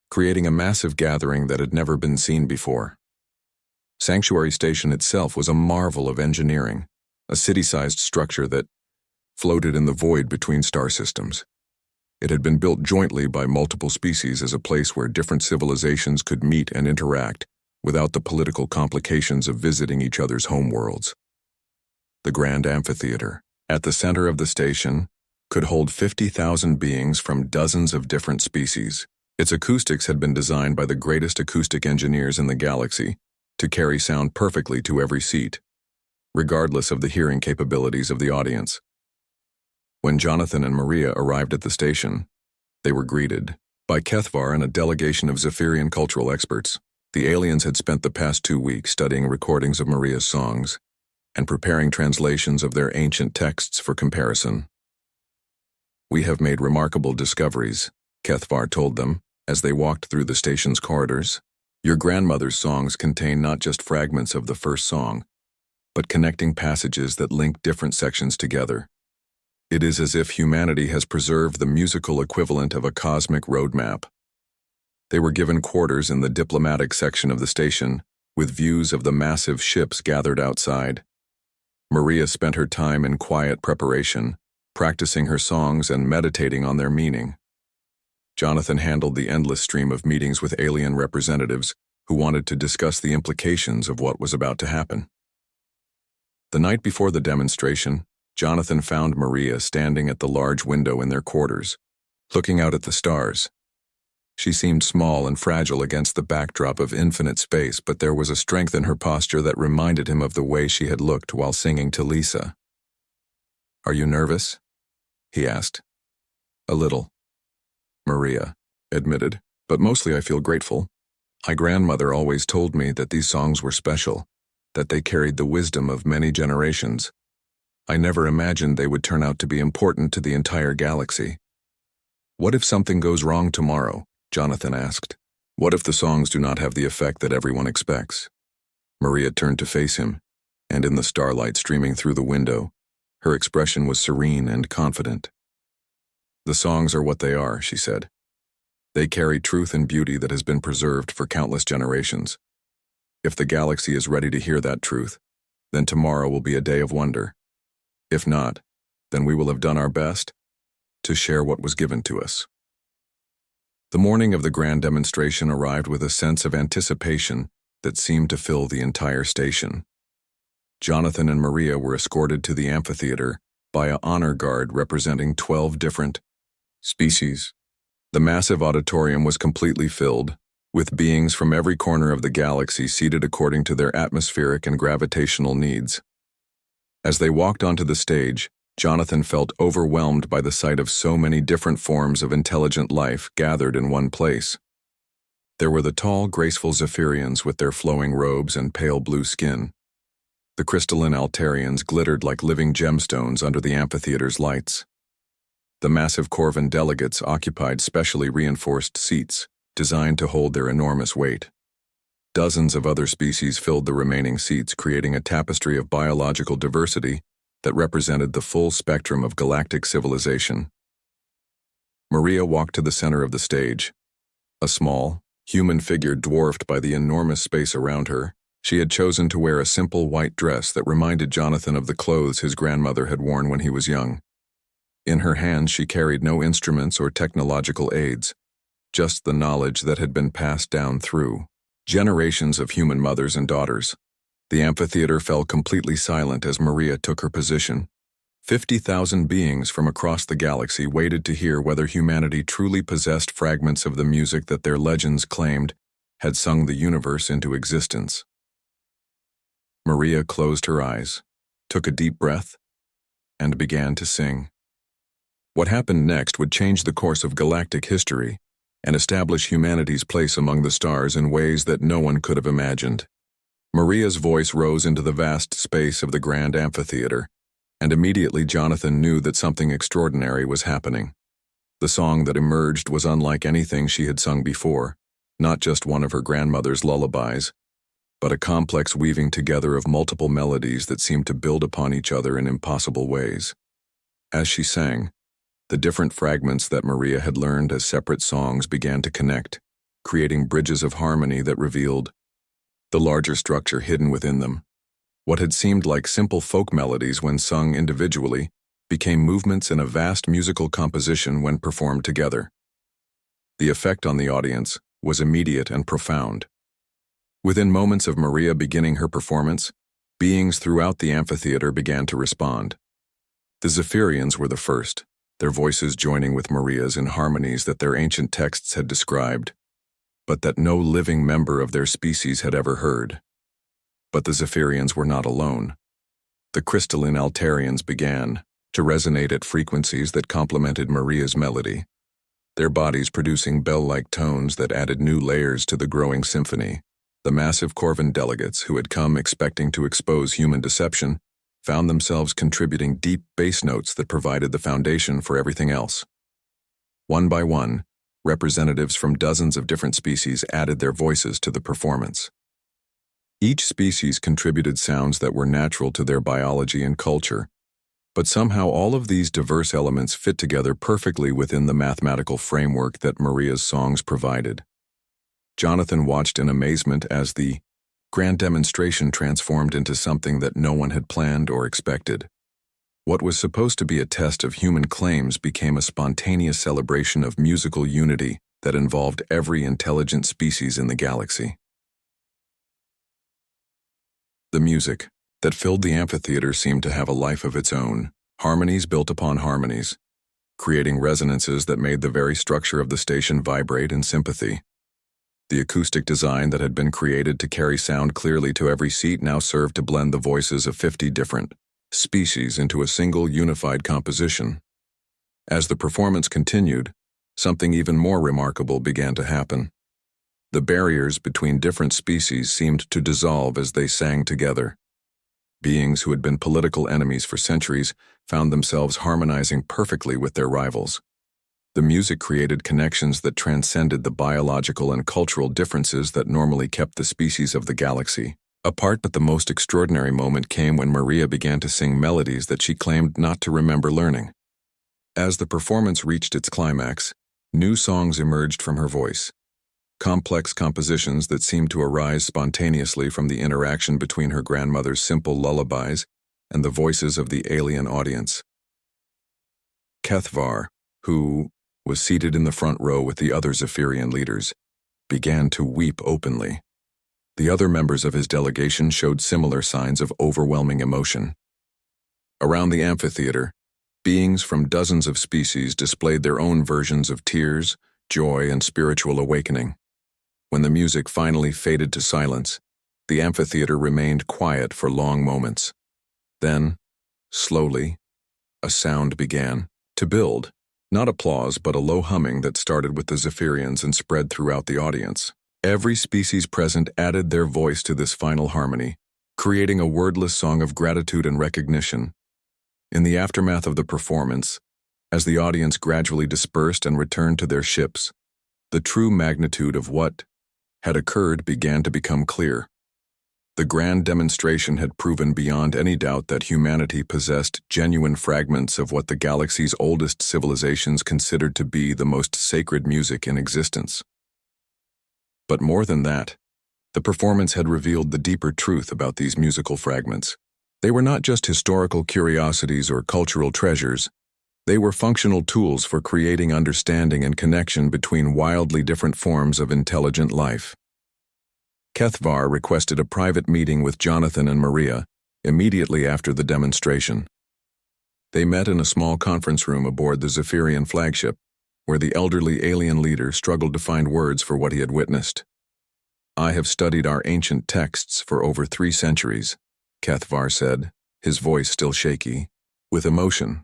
creating a massive gathering that had never been seen before. Sanctuary Station itself was a marvel of engineering, a city-sized structure that floated in the void between star systems. It had been built jointly by multiple species as a place where different civilizations could meet and interact without the political complications of visiting each other's homeworlds. The grand amphitheater, at the center of the station, could hold 50,000 beings from dozens of different species. Its acoustics had been designed by the greatest acoustic engineers in the galaxy to carry sound perfectly to every seat, regardless of the hearing capabilities of the audience. When Jonathan and Maria arrived at the station, they were greeted by Kethvar and a delegation of Zephyrian cultural experts. The aliens had spent the past 2 weeks studying recordings of Maria's songs and preparing translations of their ancient texts for comparison. We have made remarkable discoveries, Kethvar told them as they walked through the station's corridors. Your grandmother's songs contain not just fragments of the first song, but connecting passages that link different sections together. It is as if humanity has preserved the musical equivalent of a cosmic roadmap. They were given quarters in the diplomatic section of the station, with views of the massive ships gathered outside. Maria spent her time in quiet preparation, practicing her songs and meditating on their meaning. Jonathan handled the endless stream of meetings with alien representatives who wanted to discuss the implications of what was about to happen. The night before the demonstration, Jonathan found Maria standing at the large window in their quarters, looking out at the stars. She seemed small and fragile against the backdrop of infinite space, but there was a strength in her posture that reminded him of the way she had looked while singing to Lisa. "Are you nervous?" he asked. "A little," Maria admitted, "but mostly I feel grateful. My grandmother always told me that these songs were special, that they carried the wisdom of many generations. I never imagined they would turn out to be important to the entire galaxy." "What if something goes wrong tomorrow?" Jonathan asked. "What if the songs do not have the effect that everyone expects?" Maria turned to face him, and in the starlight streaming through the window, her expression was serene and confident. "The songs are what they are," she said. "They carry truth and beauty that has been preserved for countless generations. If the galaxy is ready to hear that truth, then tomorrow will be a day of wonder. If not, then we will have done our best to share what was given to us. The morning of the grand demonstration arrived with a sense of anticipation that seemed to fill the entire station. Jonathan and Maria were escorted to the amphitheater by an honor guard representing 12 different species. The massive auditorium was completely filled, with beings from every corner of the galaxy seated according to their atmospheric and gravitational needs. As they walked onto the stage, Jonathan felt overwhelmed by the sight of so many different forms of intelligent life gathered in one place. There were the tall, graceful Zephyrians with their flowing robes and pale blue skin. The crystalline Altarians glittered like living gemstones under the amphitheater's lights. The massive Corvan delegates occupied specially reinforced seats, designed to hold their enormous weight. Dozens of other species filled the remaining seats, creating a tapestry of biological diversity that represented the full spectrum of galactic civilization. Maria walked to the center of the stage. A small, human figure dwarfed by the enormous space around her, she had chosen to wear a simple white dress that reminded Jonathan of the clothes his grandmother had worn when he was young. In her hands she carried no instruments or technological aids, just the knowledge that had been passed down through generations of human mothers and daughters. The amphitheater fell completely silent as Maria took her position. 50,000 beings from across the galaxy waited to hear whether humanity truly possessed fragments of the music that their legends claimed had sung the universe into existence. Maria closed her eyes, took a deep breath, and began to sing. What happened next would change the course of galactic history and establish humanity's place among the stars in ways that no one could have imagined. Maria's voice rose into the vast space of the grand amphitheater, and immediately Jonathan knew that something extraordinary was happening. The song that emerged was unlike anything she had sung before, not just one of her grandmother's lullabies, but a complex weaving together of multiple melodies that seemed to build upon each other in impossible ways. As she sang, the different fragments that Maria had learned as separate songs began to connect, creating bridges of harmony that revealed the larger structure hidden within them. What had seemed like simple folk melodies when sung individually became movements in a vast musical composition when performed together. The effect on the audience was immediate and profound. Within moments of Maria beginning her performance, beings throughout the amphitheater began to respond. The Zephyrians were the first, their voices joining with Maria's in harmonies that their ancient texts had described, but that no living member of their species had ever heard. But the Zephyrians were not alone. The crystalline Altarians began to resonate at frequencies that complemented Maria's melody, their bodies producing bell-like tones that added new layers to the growing symphony. The massive Corvan delegates, who had come expecting to expose human deception, found themselves contributing deep bass notes that provided the foundation for everything else. One by one, representatives from dozens of different species added their voices to the performance. Each species contributed sounds that were natural to their biology and culture, but somehow all of these diverse elements fit together perfectly within the mathematical framework that Maria's songs provided. Jonathan watched in amazement as the grand demonstration transformed into something that no one had planned or expected. What was supposed to be a test of human claims became a spontaneous celebration of musical unity that involved every intelligent species in the galaxy. The music that filled the amphitheater seemed to have a life of its own, harmonies built upon harmonies, creating resonances that made the very structure of the station vibrate in sympathy. The acoustic design that had been created to carry sound clearly to every seat now served to blend the voices of 50 different species into a single unified composition. As the performance continued, something even more remarkable began to happen. The barriers between different species seemed to dissolve as they sang together. Beings who had been political enemies for centuries found themselves harmonizing perfectly with their rivals. The music created connections that transcended the biological and cultural differences that normally kept the species of the galaxy apart. But the most extraordinary moment came when Maria began to sing melodies that she claimed not to remember learning. As the performance reached its climax, new songs emerged from her voice, complex compositions that seemed to arise spontaneously from the interaction between her grandmother's simple lullabies and the voices of the alien audience. Kethvar, who was seated in the front row with the other Zephyrian leaders, began to weep openly. The other members of his delegation showed similar signs of overwhelming emotion. Around the amphitheater, beings from dozens of species displayed their own versions of tears, joy, and spiritual awakening. When the music finally faded to silence, the amphitheater remained quiet for long moments. Then, slowly, a sound began to build, not applause but a low humming that started with the Zephyrians and spread throughout the audience. Every species present added their voice to this final harmony, creating a wordless song of gratitude and recognition. In the aftermath of the performance, as the audience gradually dispersed and returned to their ships, the true magnitude of what had occurred began to become clear. The grand demonstration had proven beyond any doubt that humanity possessed genuine fragments of what the galaxy's oldest civilizations considered to be the most sacred music in existence. But more than that, the performance had revealed the deeper truth about these musical fragments. They were not just historical curiosities or cultural treasures. They were functional tools for creating understanding and connection between wildly different forms of intelligent life. Kethvar requested a private meeting with Jonathan and Maria immediately after the demonstration. They met in a small conference room aboard the Zephyrian flagship, where the elderly alien leader struggled to find words for what he had witnessed. "I have studied our ancient texts for over 3 centuries, Kethvar said, his voice still shaky, with emotion.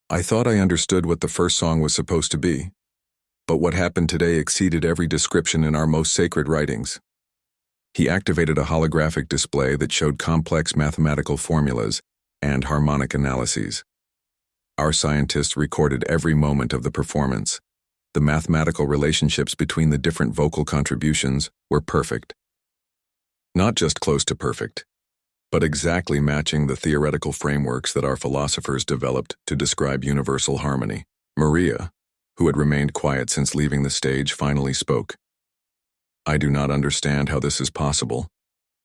"I thought I understood what the first song was supposed to be, but what happened today exceeded every description in our most sacred writings." He activated a holographic display that showed complex mathematical formulas and harmonic analyses. Our scientists recorded every moment of the performance. The mathematical relationships between the different vocal contributions were perfect. Not just close to perfect, but exactly matching the theoretical frameworks that our philosophers developed to describe universal harmony. Maria, who had remained quiet since leaving the stage, finally spoke. "I do not understand how this is possible.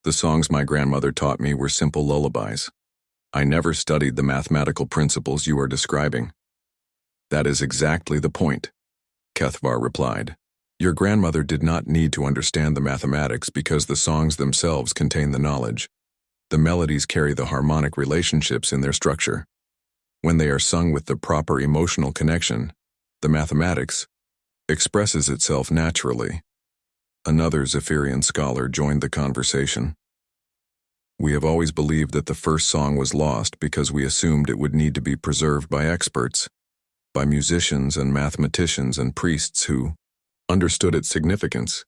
The songs my grandmother taught me were simple lullabies. I never studied the mathematical principles you are describing." "That is exactly the point," Kethvar replied. "Your grandmother did not need to understand the mathematics because the songs themselves contain the knowledge. The melodies carry the harmonic relationships in their structure. When they are sung with the proper emotional connection, the mathematics expresses itself naturally." Another Zephyrian scholar joined the conversation. "We have always believed that the first song was lost because we assumed it would need to be preserved by experts, by musicians and mathematicians and priests who understood its significance.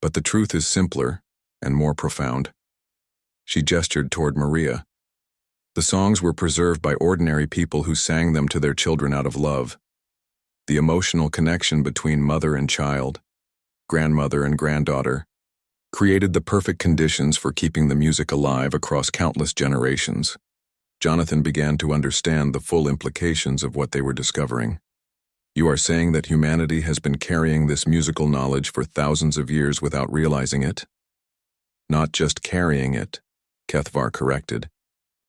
But the truth is simpler and more profound." She gestured toward Maria. "The songs were preserved by ordinary people who sang them to their children out of love. The emotional connection between mother and child, grandmother and granddaughter, created the perfect conditions for keeping the music alive across countless generations." Jonathan began to understand the full implications of what they were discovering. "You are saying that humanity has been carrying this musical knowledge for thousands of years without realizing it?" "Not just carrying it," Kethvar corrected.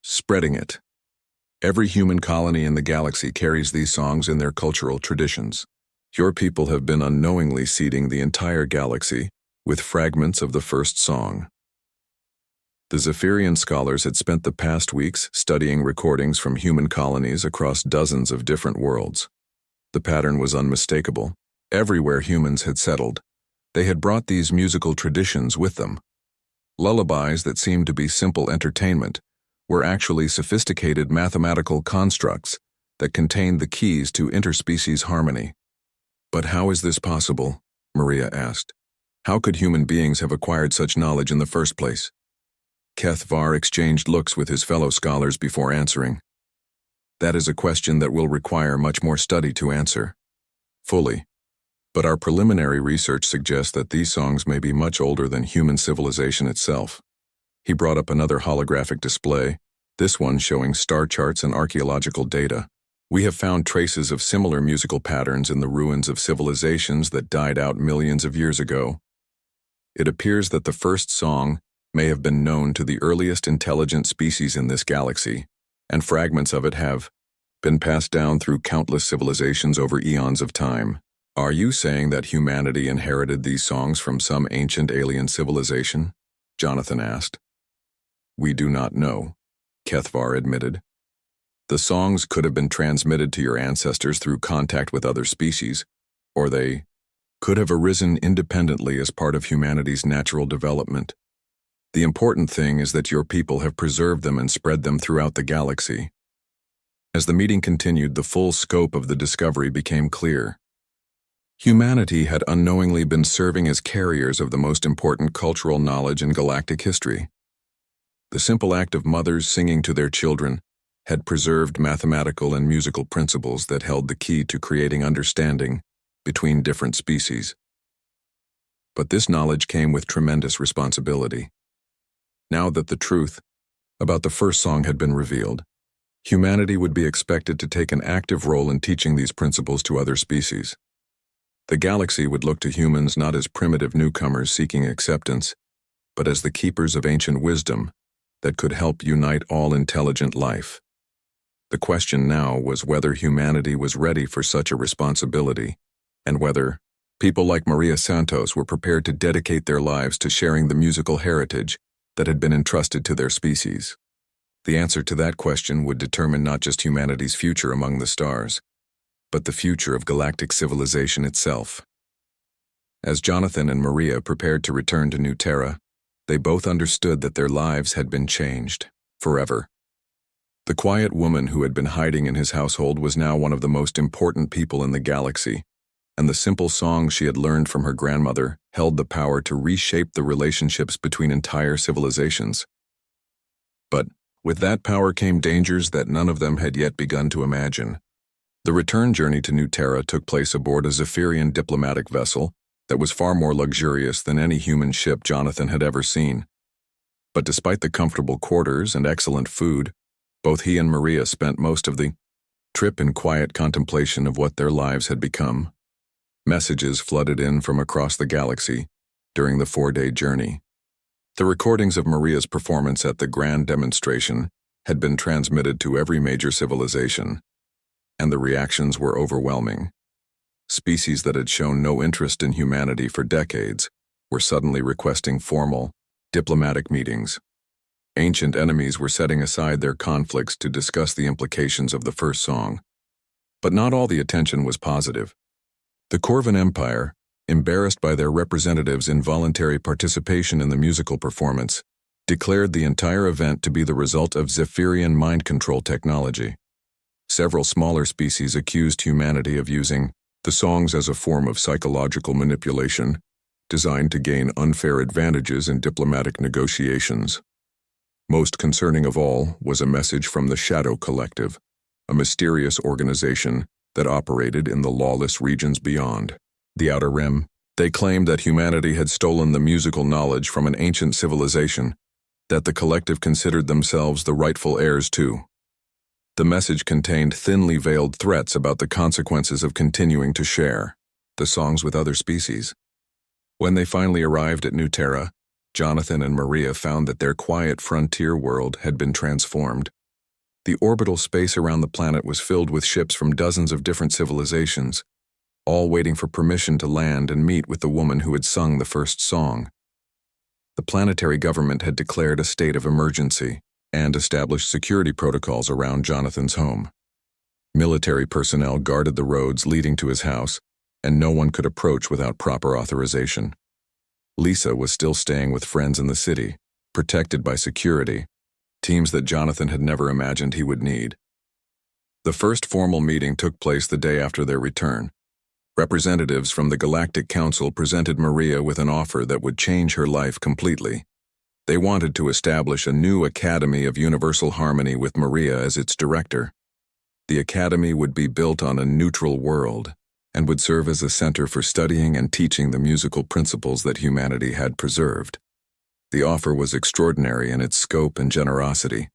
"Spreading it. Every human colony in the galaxy carries these songs in their cultural traditions. Your people have been unknowingly seeding the entire galaxy with fragments of the first song." The Zephyrian scholars had spent the past weeks studying recordings from human colonies across dozens of different worlds. The pattern was unmistakable. Everywhere humans had settled, they had brought these musical traditions with them. Lullabies that seemed to be simple entertainment were actually sophisticated mathematical constructs that contained the keys to interspecies harmony. "But how is this possible?" Maria asked. "How could human beings have acquired such knowledge in the first place?" Kethvar exchanged looks with his fellow scholars before answering. "That is a question that will require much more study to answer fully. But our preliminary research suggests that these songs may be much older than human civilization itself." He brought up another holographic display, this one showing star charts and archaeological data. We have found traces of similar musical patterns in the ruins of civilizations that died out millions of years ago. It appears that the first song may have been known to the earliest intelligent species in this galaxy, and fragments of it have been passed down through countless civilizations over eons of time. Are you saying that humanity inherited these songs from some ancient alien civilization? Jonathan asked. We do not know, Kethvar admitted. The songs could have been transmitted to your ancestors through contact with other species, or they could have arisen independently as part of humanity's natural development. The important thing is that your people have preserved them and spread them throughout the galaxy. As the meeting continued, the full scope of the discovery became clear. Humanity had unknowingly been serving as carriers of the most important cultural knowledge in galactic history. The simple act of mothers singing to their children had preserved mathematical and musical principles that held the key to creating understanding between different species. But this knowledge came with tremendous responsibility. Now that the truth about the first song had been revealed, humanity would be expected to take an active role in teaching these principles to other species. The galaxy would look to humans not as primitive newcomers seeking acceptance, but as the keepers of ancient wisdom that could help unite all intelligent life. The question now was whether humanity was ready for such a responsibility, and whether people like Maria Santos were prepared to dedicate their lives to sharing the musical heritage that had been entrusted to their species. The answer to that question would determine not just humanity's future among the stars, but the future of galactic civilization itself. As Jonathan and Maria prepared to return to New Terra, they both understood that their lives had been changed forever. The quiet woman who had been hiding in his household was now one of the most important people in the galaxy, and the simple songs she had learned from her grandmother held the power to reshape the relationships between entire civilizations. But with that power came dangers that none of them had yet begun to imagine. The return journey to New Terra took place aboard a Zephyrian diplomatic vessel that was far more luxurious than any human ship Jonathan had ever seen. But despite the comfortable quarters and excellent food, both he and Maria spent most of the trip in quiet contemplation of what their lives had become. Messages flooded in from across the galaxy during the 4-day journey. The recordings of Maria's performance at the grand demonstration had been transmitted to every major civilization, and the reactions were overwhelming. Species that had shown no interest in humanity for decades were suddenly requesting formal, diplomatic meetings. Ancient enemies were setting aside their conflicts to discuss the implications of the first song. But not all the attention was positive. The Corvan Empire, embarrassed by their representatives' involuntary participation in the musical performance, declared the entire event to be the result of Zephyrian mind control technology. Several smaller species accused humanity of using the songs as a form of psychological manipulation, designed to gain unfair advantages in diplomatic negotiations. Most concerning of all was a message from the Shadow Collective, a mysterious organization that operated in the lawless regions beyond the Outer Rim. They claimed that humanity had stolen the musical knowledge from an ancient civilization, that the collective considered themselves the rightful heirs to. The message contained thinly veiled threats about the consequences of continuing to share the songs with other species. When they finally arrived at New Terra, Jonathan and Maria found that their quiet frontier world had been transformed. The orbital space around the planet was filled with ships from dozens of different civilizations, all waiting for permission to land and meet with the woman who had sung the first song. The planetary government had declared a state of emergency and established security protocols around Jonathan's home. Military personnel guarded the roads leading to his house, and no one could approach without proper authorization. Lisa was still staying with friends in the city, protected by security, teams that Jonathan had never imagined he would need. The first formal meeting took place the day after their return. Representatives from the Galactic Council presented Maria with an offer that would change her life completely. They wanted to establish a new Academy of Universal Harmony with Maria as its director. The academy would be built on a neutral world and would serve as a center for studying and teaching the musical principles that humanity had preserved. The offer was extraordinary in its scope and generosity.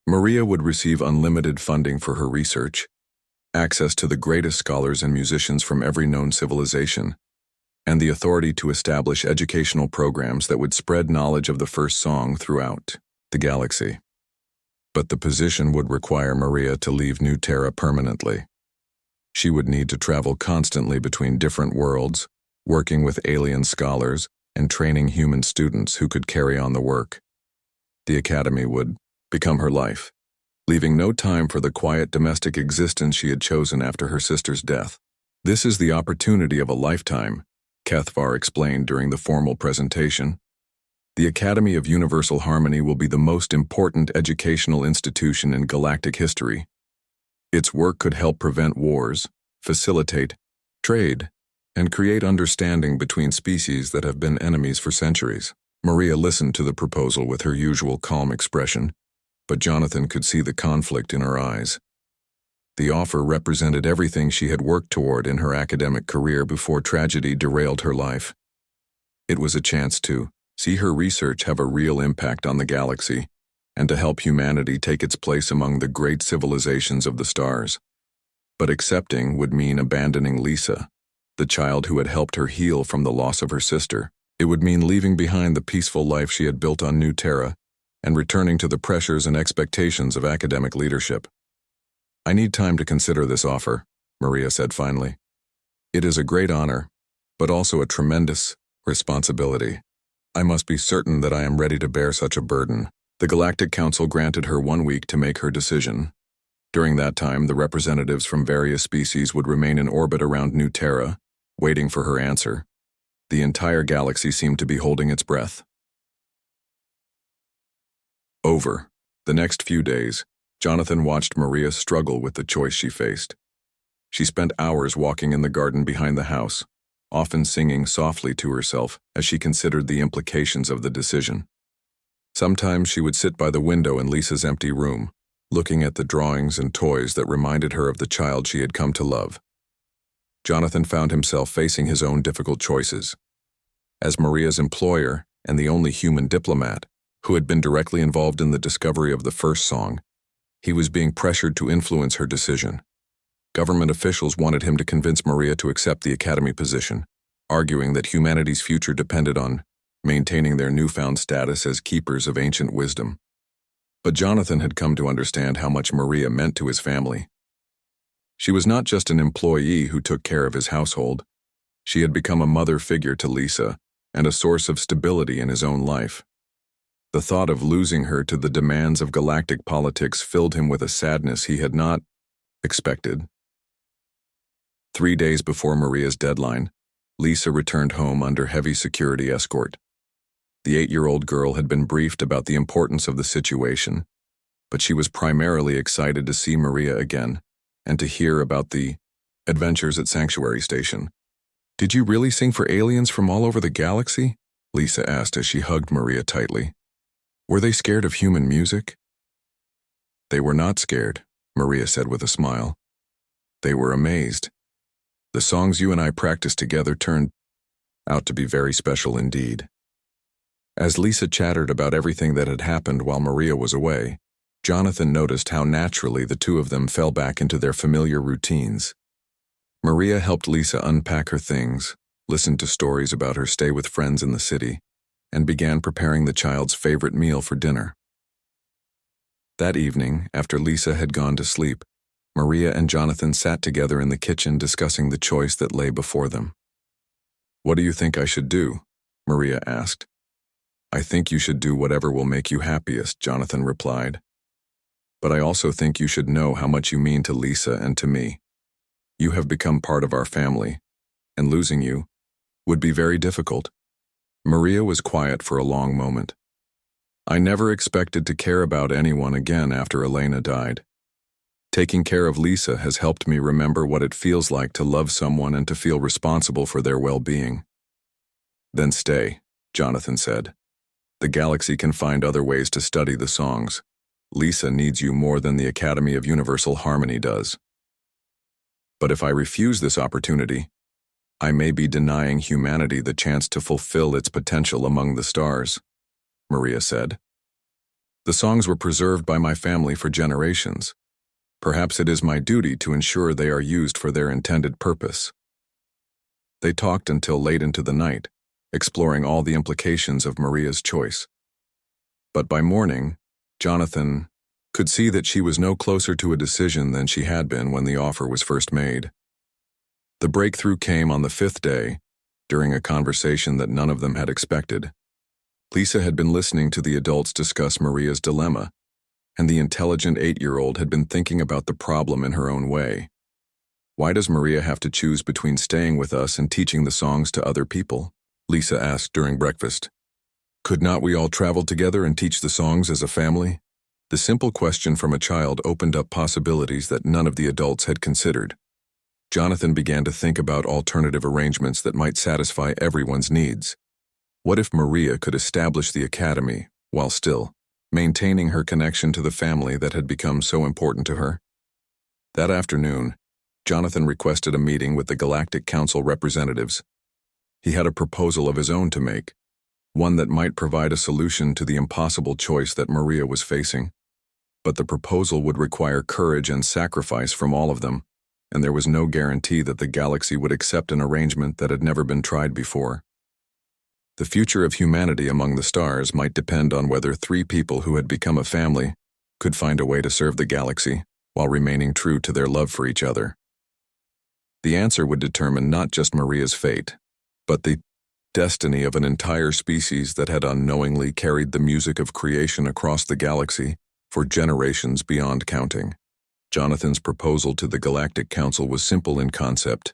Maria would receive unlimited funding for her research, access to the greatest scholars and musicians from every known civilization, and the authority to establish educational programs that would spread knowledge of the first song throughout the galaxy. But the position would require Maria to leave New Terra permanently. She would need to travel constantly between different worlds, working with alien scholars and training human students who could carry on the work. The academy would become her life, leaving no time for the quiet domestic existence she had chosen after her sister's death. "This is the opportunity of a lifetime," Kethvar explained during the formal presentation. "The Academy of Universal Harmony will be the most important educational institution in galactic history. Its work could help prevent wars, facilitate trade, and create understanding between species that have been enemies for centuries." Maria listened to the proposal with her usual calm expression, but Jonathan could see the conflict in her eyes. The offer represented everything she had worked toward in her academic career before tragedy derailed her life. It was a chance to see her research have a real impact on the galaxy, and to help humanity take its place among the great civilizations of the stars. But accepting would mean abandoning Lisa, the child who had helped her heal from the loss of her sister. It would mean leaving behind the peaceful life she had built on New Terra and returning to the pressures and expectations of academic leadership. "I need time to consider this offer," Maria said finally. "It is a great honor, but also a tremendous responsibility. I must be certain that I am ready to bear such a burden." The Galactic Council granted her 1 week to make her decision. During that time, the representatives from various species would remain in orbit around New Terra, waiting for her answer. The entire galaxy seemed to be holding its breath. Over the next few days, Jonathan watched Maria struggle with the choice she faced. She spent hours walking in the garden behind the house, often singing softly to herself as she considered the implications of the decision. Sometimes she would sit by the window in Lisa's empty room, looking at the drawings and toys that reminded her of the child she had come to love. Jonathan found himself facing his own difficult choices. As Maria's employer and the only human diplomat who had been directly involved in the discovery of the first song, he was being pressured to influence her decision. Government officials wanted him to convince Maria to accept the academy position, arguing that humanity's future depended on maintaining their newfound status as keepers of ancient wisdom. But Jonathan had come to understand how much Maria meant to his family. She was not just an employee who took care of his household. She had become a mother figure to Lisa and a source of stability in his own life. The thought of losing her to the demands of galactic politics filled him with a sadness he had not expected. 3 days before Maria's deadline, Lisa returned home under heavy security escort. The 8-year-old girl had been briefed about the importance of the situation, but she was primarily excited to see Maria again and to hear about the adventures at Sanctuary Station. "Did you really sing for aliens from all over the galaxy?" Lisa asked as she hugged Maria tightly. "Were they scared of human music?" "They were not scared," Maria said with a smile. "They were amazed. The songs you and I practiced together turned out to be very special indeed." As Lisa chattered about everything that had happened while Maria was away, Jonathan noticed how naturally the two of them fell back into their familiar routines. Maria helped Lisa unpack her things, listened to stories about her stay with friends in the city, and began preparing the child's favorite meal for dinner. That evening, after Lisa had gone to sleep, Maria and Jonathan sat together in the kitchen discussing the choice that lay before them. "What do you think I should do?" Maria asked. "I think you should do whatever will make you happiest," Jonathan replied. "But I also think you should know how much you mean to Lisa and to me. You have become part of our family, and losing you would be very difficult." Maria was quiet for a long moment. "I never expected to care about anyone again after Elena died. Taking care of Lisa has helped me remember what it feels like to love someone and to feel responsible for their well-being." "Then stay," Jonathan said. "The galaxy can find other ways to study the songs. Lisa needs you more than the Academy of Universal Harmony does." "But if I refuse this opportunity, I may be denying humanity the chance to fulfill its potential among the stars," Maria said. "The songs were preserved by my family for generations. Perhaps it is my duty to ensure they are used for their intended purpose. They talked until late into the night, exploring all the implications of Maria's choice. But by morning, Jonathan could see that she was no closer to a decision than she had been when the offer was first made. The breakthrough came on the 5th day, during a conversation that none of them had expected. Lisa had been listening to the adults discuss Maria's dilemma, and the intelligent 8-year-old had been thinking about the problem in her own way. Why does Maria have to choose between staying with us and teaching the songs to other people? Lisa asked during breakfast. Could not we all travel together and teach the songs as a family? The simple question from a child opened up possibilities that none of the adults had considered. Jonathan began to think about alternative arrangements that might satisfy everyone's needs. What if Maria could establish the academy, while still maintaining her connection to the family that had become so important to her? That afternoon, Jonathan requested a meeting with the Galactic Council representatives. He had a proposal of his own to make, one that might provide a solution to the impossible choice that Maria was facing. But the proposal would require courage and sacrifice from all of them, and there was no guarantee that the galaxy would accept an arrangement that had never been tried before. The future of humanity among the stars might depend on whether 3 people who had become a family could find a way to serve the galaxy while remaining true to their love for each other. The answer would determine not just Maria's fate, but the destiny of an entire species that had unknowingly carried the music of creation across the galaxy for generations beyond counting. Jonathan's proposal to the Galactic Council was simple in concept,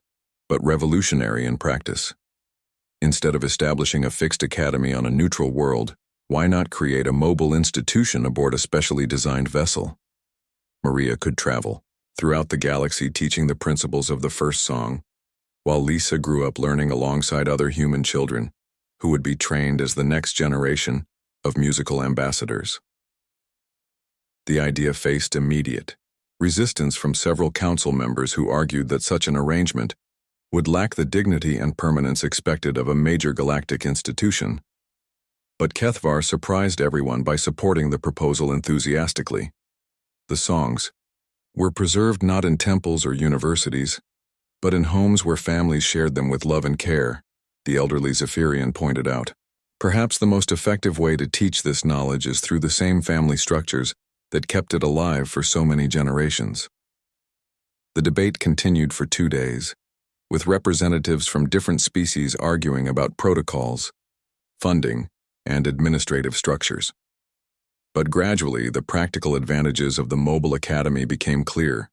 but revolutionary in practice. Instead of establishing a fixed academy on a neutral world, why not create a mobile institution aboard a specially designed vessel? Maria could travel throughout the galaxy teaching the principles of the first song, while Lisa grew up learning alongside other human children who would be trained as the next generation of musical ambassadors. The idea faced immediate resistance from several council members who argued that such an arrangement would lack the dignity and permanence expected of a major galactic institution. But Kethvar surprised everyone by supporting the proposal enthusiastically. The songs were preserved not in temples or universities, but in homes where families shared them with love and care, the elderly Zephyrian pointed out. Perhaps the most effective way to teach this knowledge is through the same family structures that kept it alive for so many generations. The debate continued for 2 days, with representatives from different species arguing about protocols, funding, and administrative structures. But gradually, the practical advantages of the mobile academy became clear.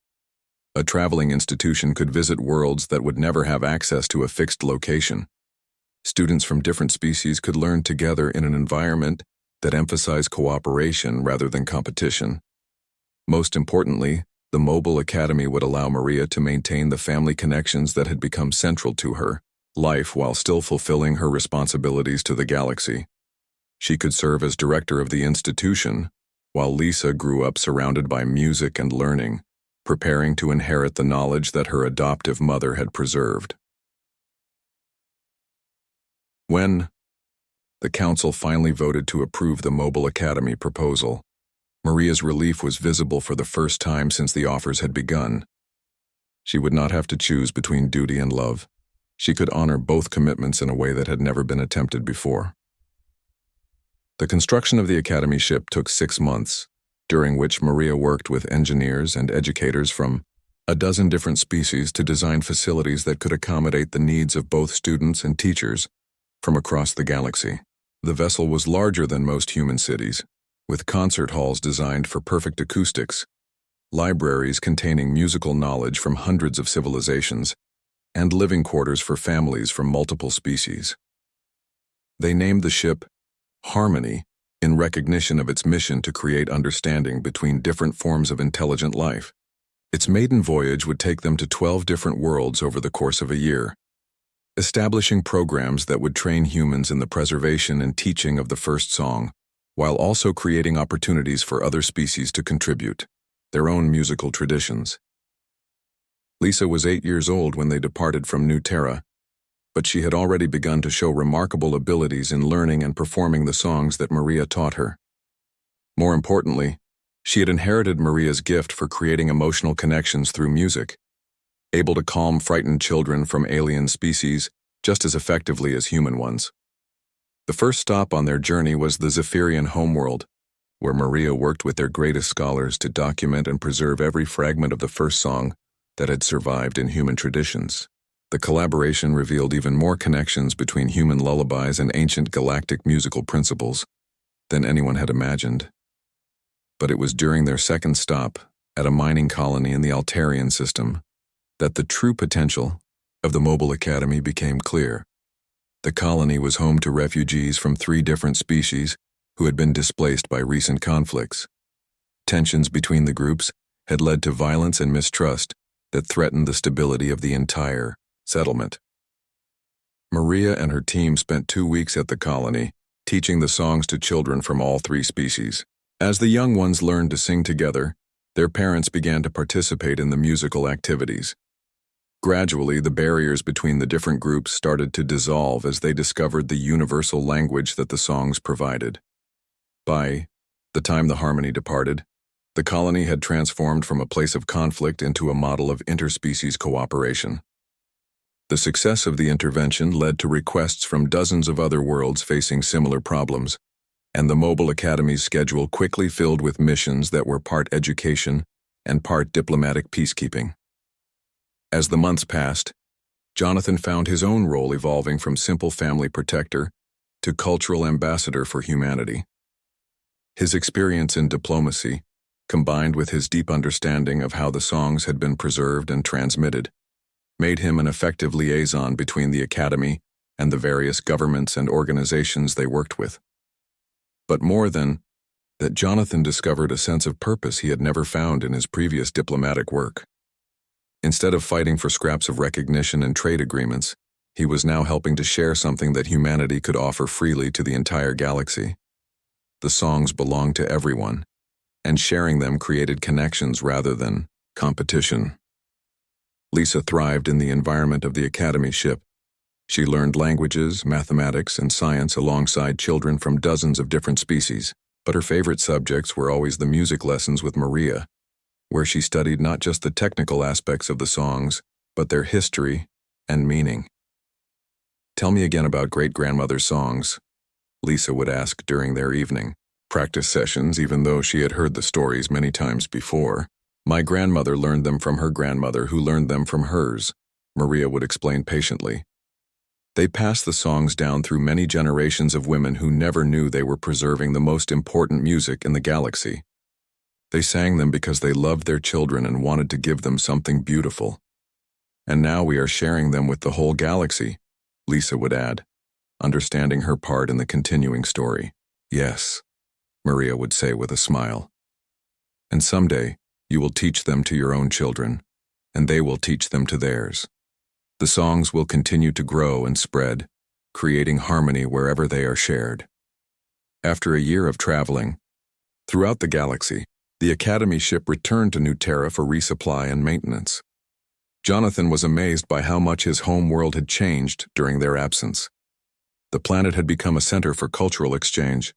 A traveling institution could visit worlds that would never have access to a fixed location. Students from different species could learn together in an environment that emphasized cooperation rather than competition. Most importantly, the mobile academy would allow Maria to maintain the family connections that had become central to her life while still fulfilling her responsibilities to the galaxy. She could serve as director of the institution, while Lisa grew up surrounded by music and learning, preparing to inherit the knowledge that her adoptive mother had preserved. When the council finally voted to approve the Mobile Academy proposal, Maria's relief was visible for the first time since the offers had begun. She would not have to choose between duty and love. She could honor both commitments in a way that had never been attempted before. The construction of the Academy ship took 6 months, during which Maria worked with engineers and educators from a dozen different species to design facilities that could accommodate the needs of both students and teachers from across the galaxy. The vessel was larger than most human cities, with concert halls designed for perfect acoustics, libraries containing musical knowledge from hundreds of civilizations, and living quarters for families from multiple species. They named the ship Harmony in recognition of its mission to create understanding between different forms of intelligent life. Its maiden voyage would take them to 12 different worlds over the course of a year, establishing programs that would train humans in the preservation and teaching of the first song, while also creating opportunities for other species to contribute their own musical traditions. Lisa was 8 years old when they departed from New Terra, but she had already begun to show remarkable abilities in learning and performing the songs that Maria taught her. More importantly, She had inherited Maria's gift for creating emotional connections through music, able to calm frightened children from alien species just as effectively as human ones. The first stop on their journey was the Zephyrian homeworld, where Maria worked with their greatest scholars to document and preserve every fragment of the first song that had survived in human traditions. The collaboration revealed even more connections between human lullabies and ancient galactic musical principles than anyone had imagined. But it was during their second stop, at a mining colony in the Altarian system, that the true potential of the Mobile Academy became clear. The colony was home to refugees from 3 different species who had been displaced by recent conflicts. Tensions between the groups had led to violence and mistrust that threatened the stability of the entire settlement. Maria and her team spent 2 weeks at the colony, teaching the songs to children from all 3 species. As the young ones learned to sing together, their parents began to participate in the musical activities. Gradually, the barriers between the different groups started to dissolve as they discovered the universal language that the songs provided. By the time the harmony departed, the colony had transformed from a place of conflict into a model of interspecies cooperation. The success of the intervention led to requests from dozens of other worlds facing similar problems, and the Mobile Academy's schedule quickly filled with missions that were part education and part diplomatic peacekeeping. As the months passed, Jonathan found his own role evolving from simple family protector to cultural ambassador for humanity. His experience in diplomacy, combined with his deep understanding of how the songs had been preserved and transmitted, made him an effective liaison between the Academy and the various governments and organizations they worked with. But more than that, Jonathan discovered a sense of purpose he had never found in his previous diplomatic work. Instead of fighting for scraps of recognition and trade agreements, he was now helping to share something that humanity could offer freely to the entire galaxy. The songs belonged to everyone, and sharing them created connections rather than competition. Lisa thrived in the environment of the Academy ship. She learned languages, mathematics, and science alongside children from dozens of different species, but her favorite subjects were always the music lessons with Maria, where she studied not just the technical aspects of the songs, but their history and meaning. "Tell me again about great-grandmother's songs," Lisa would ask during their evening practice sessions, even though she had heard the stories many times before. "My grandmother learned them from her grandmother, who learned them from hers," Maria would explain patiently. They passed the songs down through many generations of women who never knew they were preserving the most important music in the galaxy. They sang them because they loved their children and wanted to give them something beautiful. "And now we are sharing them with the whole galaxy," Lisa would add, understanding her part in the continuing story. "Yes," Maria would say with a smile. "And someday, you will teach them to your own children, and they will teach them to theirs. The songs will continue to grow and spread, creating harmony wherever they are shared." After a year of traveling throughout the galaxy, the Academy ship returned to New Terra for resupply and maintenance. Jonathan was amazed by how much his home world had changed during their absence. The planet had become a center for cultural exchange,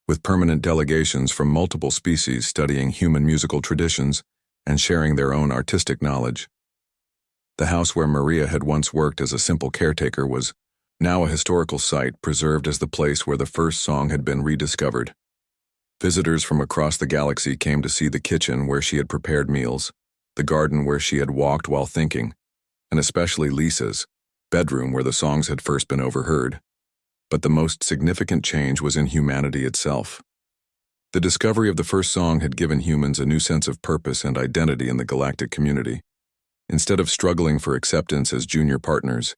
with permanent delegations from multiple species studying human musical traditions and sharing their own artistic knowledge. The house where Maria had once worked as a simple caretaker was now a historical site preserved as the place where the first song had been rediscovered. Visitors from across the galaxy came to see the kitchen where she had prepared meals, the garden where she had walked while thinking, and especially Lisa's bedroom where the songs had first been overheard. But the most significant change was in humanity itself. The discovery of the first song had given humans a new sense of purpose and identity in the galactic community. Instead of struggling for acceptance as junior partners,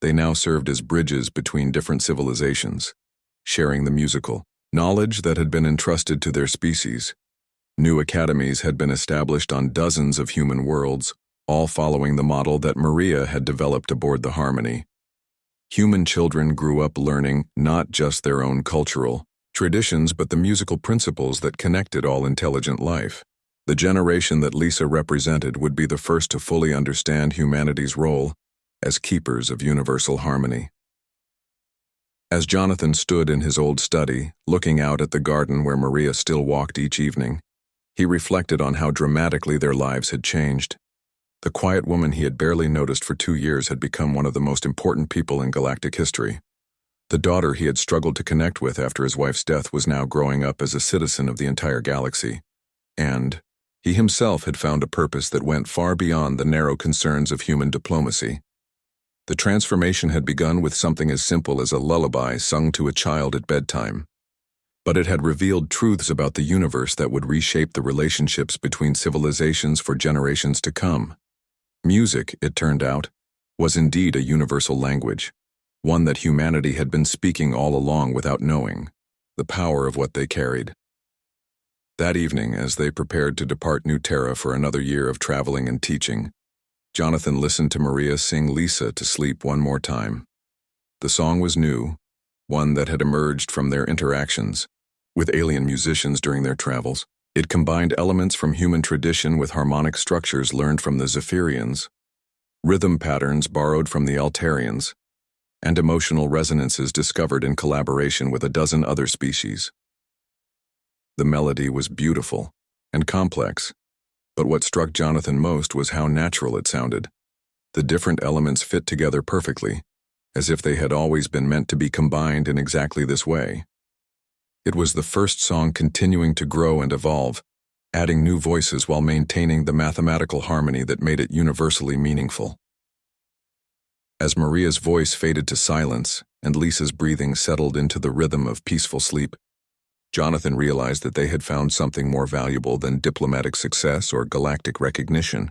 they now served as bridges between different civilizations, sharing the musical knowledge that had been entrusted to their species. New academies had been established on dozens of human worlds, all following the model that Maria had developed aboard the Harmony. Human children grew up learning not just their own cultural traditions, but the musical principles that connected all intelligent life. The generation that Lisa represented would be the first to fully understand humanity's role as keepers of universal harmony. As Jonathan stood in his old study, looking out at the garden where Maria still walked each evening, He reflected on how dramatically their lives had changed. The quiet woman he had barely noticed for 2 years had become one of the most important people in galactic history. The daughter he had struggled to connect with after his wife's death was now growing up as a citizen of the entire galaxy. And he himself had found a purpose that went far beyond the narrow concerns of human diplomacy. The transformation had begun with something as simple as a lullaby sung to a child at bedtime. But it had revealed truths about the universe that would reshape the relationships between civilizations for generations to come. Music, it turned out, was indeed a universal language, one that humanity had been speaking all along without knowing the power of what they carried. That evening, as they prepared to depart New Terra for another year of traveling and teaching, Jonathan listened to Maria sing Lisa to sleep one more time. The song was new, one that had emerged from their interactions with alien musicians during their travels. It combined elements from human tradition with harmonic structures learned from the Zephyrians, rhythm patterns borrowed from the Altarians, and emotional resonances discovered in collaboration with a dozen other species. The melody was beautiful and complex, but what struck Jonathan most was how natural it sounded. The different elements fit together perfectly, as if they had always been meant to be combined in exactly this way. It was the first song continuing to grow and evolve, adding new voices while maintaining the mathematical harmony that made it universally meaningful. As Maria's voice faded to silence and Lisa's breathing settled into the rhythm of peaceful sleep, Jonathan realized that they had found something more valuable than diplomatic success or galactic recognition.